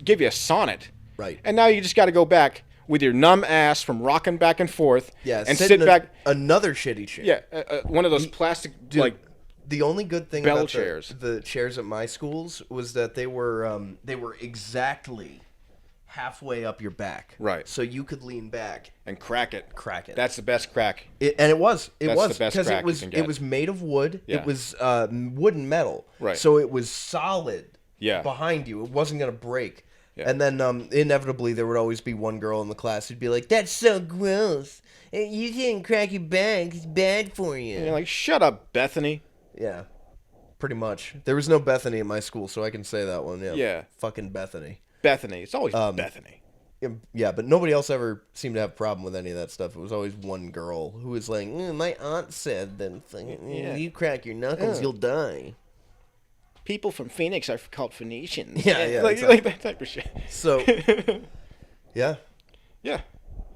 give you a sonnet. Right. And now you just got to go back with your numb ass from rocking back and forth. Yeah. And sit back. Another shitty chair. Yeah. One of those plastic, Dude, like, the only good thing bell about chairs. The chairs at my schools was that they were exactly halfway up your back. Right. So you could lean back and crack it. Crack it. That's the best crack. And it was. It That's was the best because crack it was you can get. it was made of wood. Yeah. It was wood and metal. Right. So it was solid. Yeah. Behind you, it wasn't gonna break. Yeah. And then inevitably there would always be one girl in the class who'd be like, "That's so gross. You didn't crack your back. It's bad for you." And you're like, shut up, Bethany. Yeah. Pretty much. There was no Bethany in my school, so I can say that one. Yeah. Yeah. Fucking Bethany. Bethany. It's always Bethany. Yeah, but nobody else ever seemed to have a problem with any of that stuff. It was always one girl who was like, "My aunt said that you crack your knuckles, you'll die." People from Phoenix are called Phoenicians. Yeah, like, exactly. like that type of shit. So, yeah. Yeah.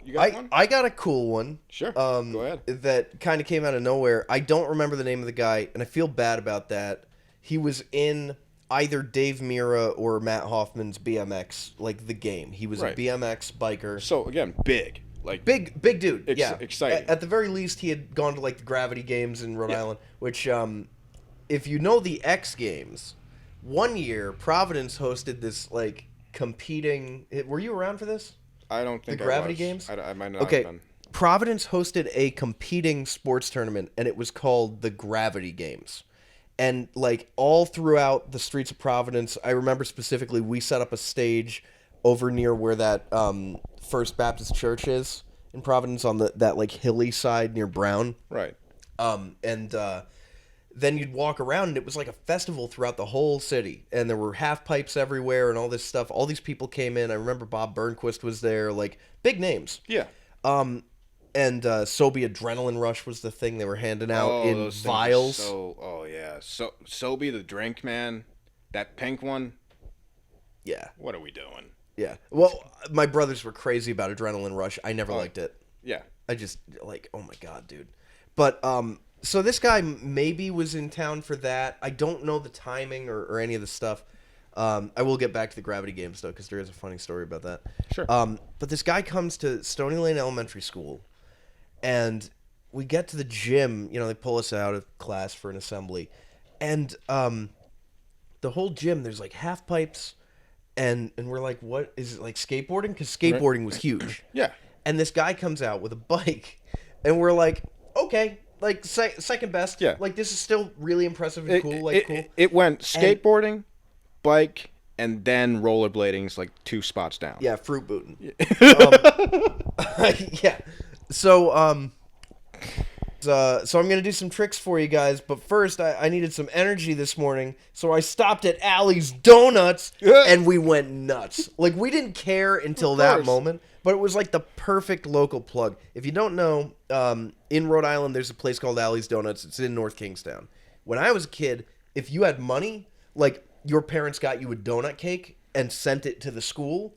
You got one? I got a cool one. Sure. Go ahead. That kind of came out of nowhere. I don't remember the name of the guy, and I feel bad about that. He was in either Dave Mira or Matt Hoffman's BMX, like the game. He was Right. a BMX biker. So, again, big. Like Big dude. Yeah. exciting. At the very least, he had gone to like the Gravity Games in Rhode Island, which, if you know the X Games, one year Providence hosted this like competing. Were you around for this? I don't think The Gravity I was. Games? I might not Okay. have been. Providence hosted a competing sports tournament, and it was called the Gravity Games. And like all throughout the streets of Providence, I remember specifically we set up a stage over near where that First Baptist Church is in Providence on that like hilly side near Brown. Right. Then you'd walk around, and it was like a festival throughout the whole city. And there were half pipes everywhere and all this stuff. All these people came in. I remember Bob Burnquist was there, like big names. Yeah. And Sobe Adrenaline Rush was the thing they were handing out in those things are vials. oh yeah. So Sobe the drink, man. That pink one. Yeah. What are we doing? Yeah. Well, my brothers were crazy about Adrenaline Rush. I never liked it. Yeah. I just like, oh my god, dude. But so this guy maybe was in town for that. I don't know the timing or any of the stuff. I will get back to the Gravity Games though, because there is a funny story about that. Sure. But this guy comes to Stony Lane Elementary School, and we get to the gym. You know, they pull us out of class for an assembly, and the whole gym, there's like half pipes, and we're like, what is it, like skateboarding? Because skateboarding was huge. Yeah. And this guy comes out with a bike, and we're like, okay, like second best. Yeah. Like this is still really impressive and cool. Cool. It went skateboarding, bike, and then rollerblading's like 2 spots down. Yeah, fruit booting. Yeah. So I'm gonna do some tricks for you guys, but first I needed some energy this morning, so I stopped at Allie's Donuts and we went nuts. Like we didn't care until that moment, but it was like the perfect local plug. If you don't know, in Rhode Island there's a place called Allie's Donuts. It's in North Kingstown. When I was a kid, if you had money, like your parents got you a donut cake and sent it to the school,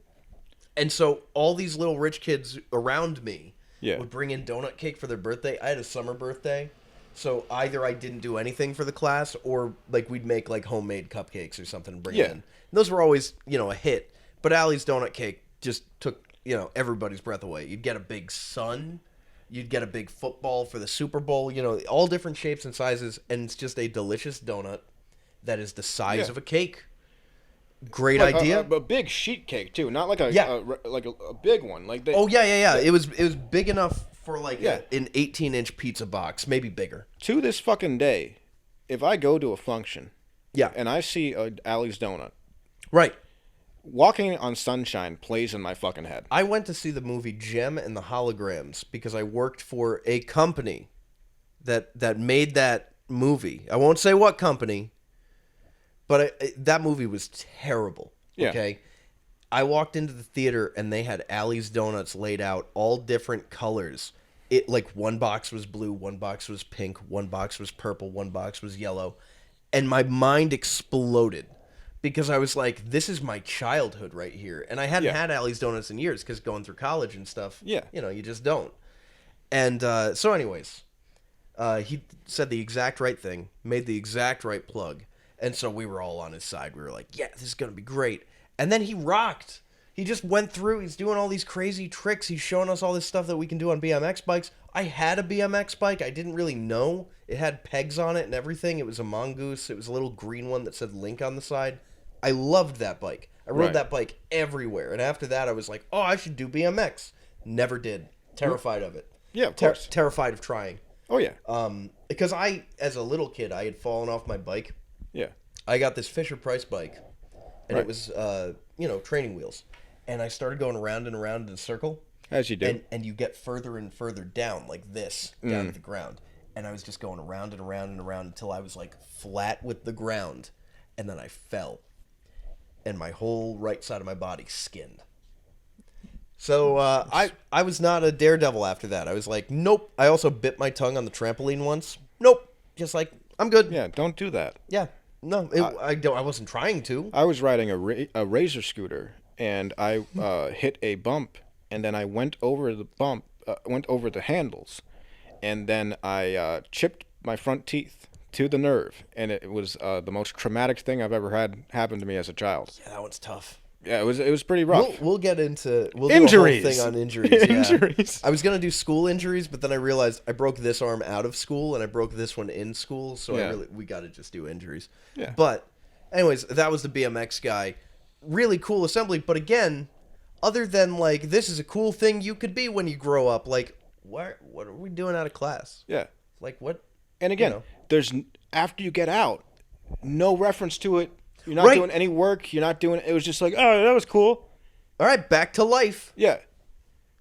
and so all these little rich kids around me would bring in donut cake for their birthday. I had a summer birthday, so either I didn't do anything for the class, or like we'd make like homemade cupcakes or something and bring it in. And those were always, a hit. But Allie's donut cake just took, everybody's breath away. You'd get a big sun, you'd get a big football for the Super Bowl, all different shapes and sizes, and it's just a delicious donut that is the size of a cake. Great idea. A big sheet cake too, not like a big one. Like they, yeah. It was big enough for like an 18-inch pizza box, maybe bigger. To this fucking day, if I go to a function, Yeah. and I see a Allie's donut, Right. Walking on Sunshine plays in my fucking head. I went to see the movie Gem and the Holograms because I worked for a company that made that movie. I won't say what company, but that movie was terrible. Yeah. Okay. I walked into the theater and they had Allie's Donuts laid out, all different colors. It like one box was blue, one box was pink, one box was purple, one box was yellow, and my mind exploded because I was like, "This is my childhood right here." And I hadn't had Allie's Donuts in years because going through college and stuff, you just don't. And so, anyways, he said the exact right thing, made the exact right plug, and so we were all on his side. We were like, "Yeah, this is gonna be great." And then he rocked. He just went through. He's doing all these crazy tricks. He's showing us all this stuff that we can do on BMX bikes. I had a BMX bike. I didn't really know. It had pegs on it and everything. It was a Mongoose. It was a little green one that said Link on the side. I loved that bike. I rode that bike everywhere. And after that, I was like, oh, I should do BMX. Never did. Terrified of it. Yeah, of course. Terrified of trying. Oh, yeah. Because as a little kid, I had fallen off my bike. Yeah. I got this Fisher-Price bike. And it was, training wheels. And I started going around and around in a circle. As you do. And you get further and further down, like this, down to the ground. And I was just going around and around and around until I was, like, flat with the ground. And then I fell. And my whole right side of my body skinned. So I was not a daredevil after that. I was like, nope. I also bit my tongue on the trampoline once. Nope. Just like, I'm good. Yeah, don't do that. Yeah. No, I wasn't trying to. I was riding a Razor scooter, and I hit a bump, and then I went over the bump, went over the handles, and then I chipped my front teeth to the nerve, and it was the most traumatic thing I've ever had happen to me as a child. Yeah, that one's tough. Yeah, it was pretty rough. We'll get into injuries. Do a whole thing on injuries. Yeah. Injuries. I was gonna do school injuries, but then I realized I broke this arm out of school and I broke this one in school, so we got to just do injuries. Yeah. But, anyways, that was the BMX guy. Really cool assembly, but again, other than like this is a cool thing you could be when you grow up. Like, what are we doing out of class? Yeah. Like what? And again, there's after you get out, no reference to it. You're not doing any work. You're not doing. It was just like, oh, that was cool. All right, back to life. Yeah.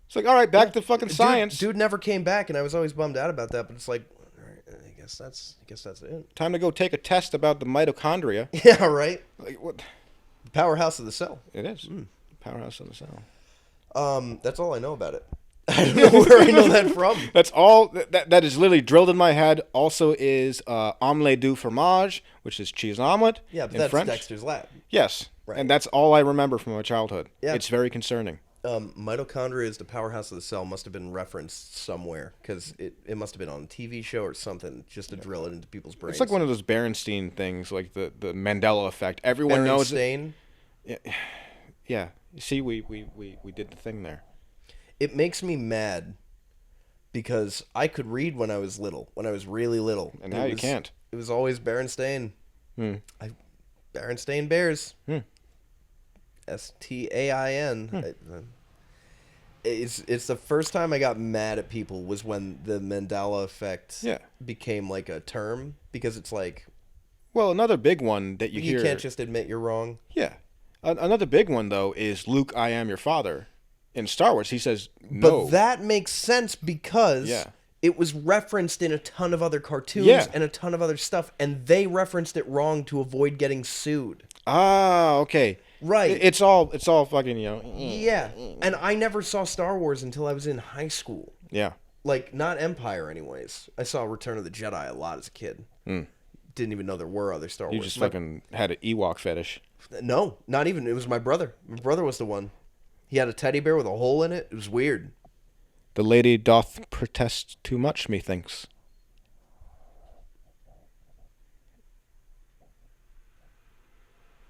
It's like, all right, back to fucking science. Dude never came back, and I was always bummed out about that. But it's like, all right, I guess that's it. Time to go take a test about the mitochondria. Yeah, right. Like what? The powerhouse of the cell. It is. Powerhouse of the cell. That's all I know about it. I don't know where I know that from. That's all. That is literally drilled in my head. Also is omelette du fromage, which is cheese omelet. Yeah, but in that's French. Dexter's Lab. Yes, Right. and that's all I remember from my childhood. Yeah. It's very concerning. Mitochondria is the powerhouse of the cell. Must have been referenced somewhere because it must have been on a TV show or something just to drill it into people's brains. It's like one of those Berenstain things, like the Mandela effect. Everyone knows it. Yeah. You see, we did the thing there. It makes me mad because I could read when I was little, when I was really little. And now you can't. It was always Berenstain. Berenstain Bears. Stain. It's the first time I got mad at people was when the Mandela effect became like a term because it's like... Well, another big one that you hear... You can't just admit you're wrong. Yeah. Another big one, though, is Luke, I am your father. In Star Wars, he says no. But that makes sense because it was referenced in a ton of other cartoons and a ton of other stuff, and they referenced it wrong to avoid getting sued. Ah, okay. Right. It's all fucking, Yeah. And I never saw Star Wars until I was in high school. Yeah. Like, not Empire, anyways. I saw Return of the Jedi a lot as a kid. Didn't even know there were other Star Wars. You just fucking had an Ewok fetish. No, not even. It was my brother. My brother was the one. He had a teddy bear with a hole in it. It was weird. The lady doth protest too much, methinks.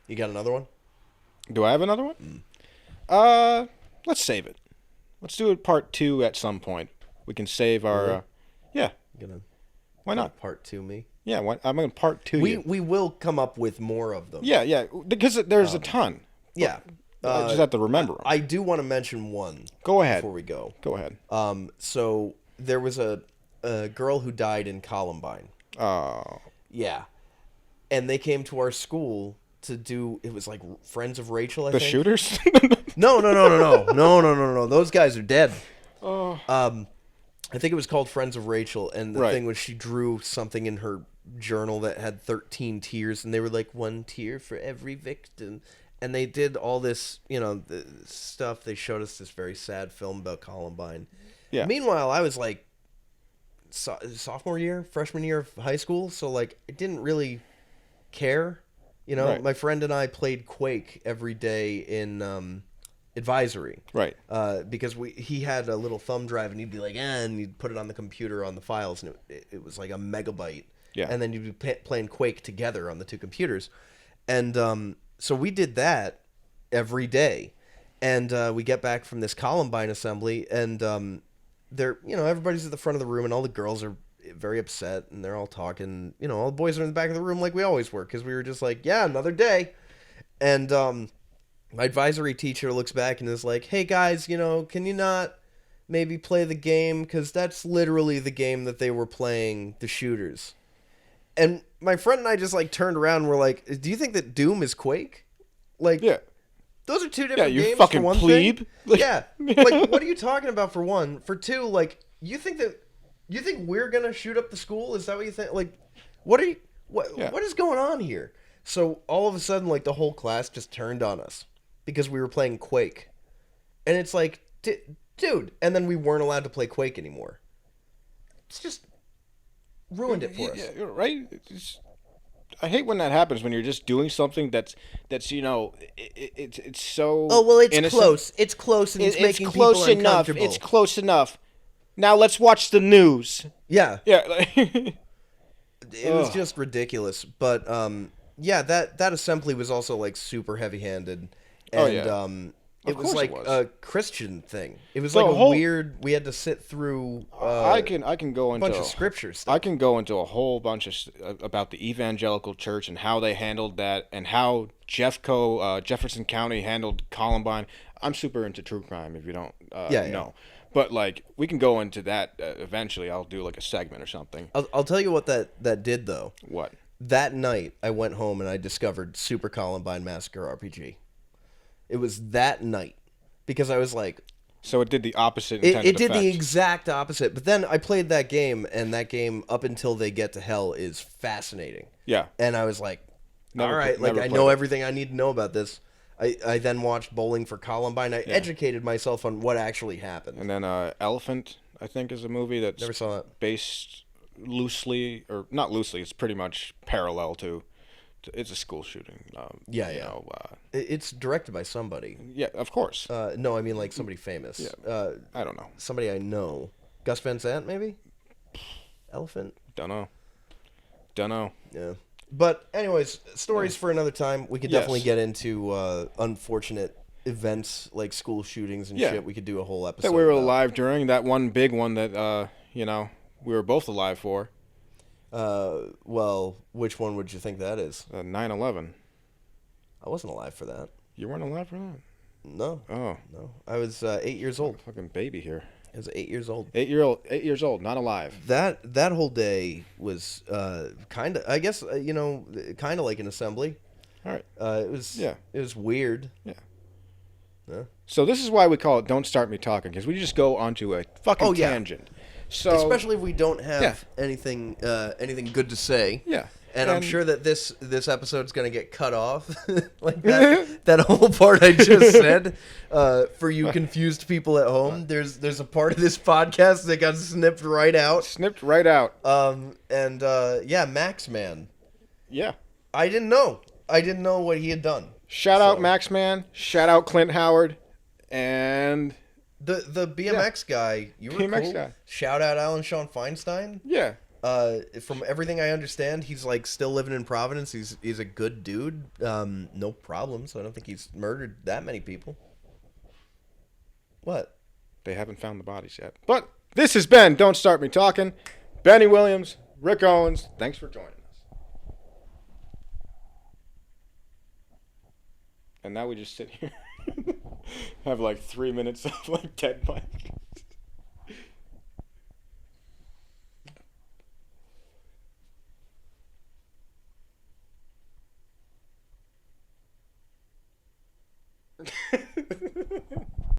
You got another one? Do I have another one? Let's save it. Let's do it part 2 at some point. We can save our... Why not? Part 2 me? Yeah, I'm going to part 2 you. We will come up with more of them. Yeah, because there's a ton. Yeah. I just have to remember them. I do want to mention one. Go ahead. Before we go. Go ahead. So there was a girl who died in Columbine. Oh. Yeah. And they came to our school to do. It was like Friends of Rachel. I The think. shooters? No. Those guys are dead. Oh. I think it was called Friends of Rachel, and the Right. thing was she drew something in her journal that had 13 tears, and they were like, 1 tear for every victim. And they did all this, the stuff. They showed us this very sad film about Columbine. Yeah. Meanwhile, I was like sophomore year, freshman year of high school, so like I didn't really care. Right. My friend and I played Quake every day in advisory. Right. Because he had a little thumb drive, and he'd be like, and he'd put it on the computer on the files, and it was like a megabyte. Yeah. And then you'd be playing Quake together on the two computers. And so we did that every day. And we get back from this Columbine assembly, and they're, everybody's at the front of the room, and all the girls are very upset, and they're all talking. All the boys are in the back of the room like we always were, because we were just like, yeah, another day. And my advisory teacher looks back and is like, hey, guys, can you not maybe play the game? Because that's literally the game that they were playing, the shooters. And my friend and I just, like, turned around and were like, do you think that Doom is Quake? Like, Yeah. those are two different Yeah, you games, fucking for one plebe. thing. Like- Yeah. Like, what are you talking about, for one? For two, like, you think we're going to shoot up the school? Is that what you think? Like, what is going on here? So, all of a sudden, like, the whole class just turned on us because we were playing Quake. And it's like, dude. And then we weren't allowed to play Quake anymore. It's just ruined it for us. Yeah, you're right. I hate when that happens, when you're just doing something that's it's so. Oh, well, it's innocent. close. It's close, and it's making close people enough. uncomfortable. It's close enough. Now let's watch the news. Yeah. Yeah. It was just ridiculous. But yeah, that assembly was also like super heavy-handed, and Oh, yeah. it was course like it was. a Christian thing. It was The like a whole- weird. We had to sit through I can go a into bunch of scripture stuff. I can go into a whole bunch of about the evangelical church and how they handled that, and how Jefferson County handled Columbine. I'm super into true crime. If you don't know, but like we can go into that eventually. I'll do like a segment or something. I'll tell you what that did though. What? That night, I went home and I discovered Super Columbine Massacre RPG. It was that night because I was like, So it did the opposite. it did the exact opposite. But then I played that game, and that game up until they get to hell is fascinating. Yeah. And I was like, all Never right, pl- like never I played know it. everything I need to know about this. I then watched Bowling for Columbine. I educated myself on what actually happened. And then Elephant, I think, is a movie that's Never saw that. based loosely, or not loosely. It's pretty much parallel to. It's a school shooting. It's directed by somebody. Yeah, of course. No, I mean like somebody famous. Yeah. I don't know. Somebody I know. Gus Van Sant, maybe? Elephant? Don't know. Yeah. But anyways, stories for another time. We could definitely Yes. get into unfortunate events like school shootings and Yeah. shit. We could do a whole episode. That we were about. alive during that one big one that we were both alive for. Well, which one would you think that is? 9/11. I wasn't alive for that. You weren't alive for that? No. Oh, No. I was 8 years old. fucking baby here. I was 8 years old. 8 years old, not alive. That whole day was kind of, I guess, kind of like an assembly. All right. It was. Yeah. It was weird. Yeah. Yeah. So this is why we call it "Don't Start Me Talking," because we just go onto a fucking Oh, yeah. tangent. So Especially if we don't have Yeah. anything good to say. Yeah. And I'm sure that this episode's gonna get cut off, like that whole part I just said. For you confused people at home, there's a part of this podcast that got snipped right out. snipped right out. Yeah, Max Man. Yeah. I didn't know what he had done. Shout out So- Max Man. Shout out Clint Howard. And The BMX guy. You were BMX cool. guy. Shout out Alan Sean Feinstein. yeah. From everything I understand, he's like still living in Providence. He's a good dude. No problems. I don't think he's murdered that many people. What? They haven't found the bodies yet. But this has been Don't Start Me Talking. Bennie Williams, Rick Owens. Thanks for joining us. And now we just sit here. Have like 3 minutes of like dead mic.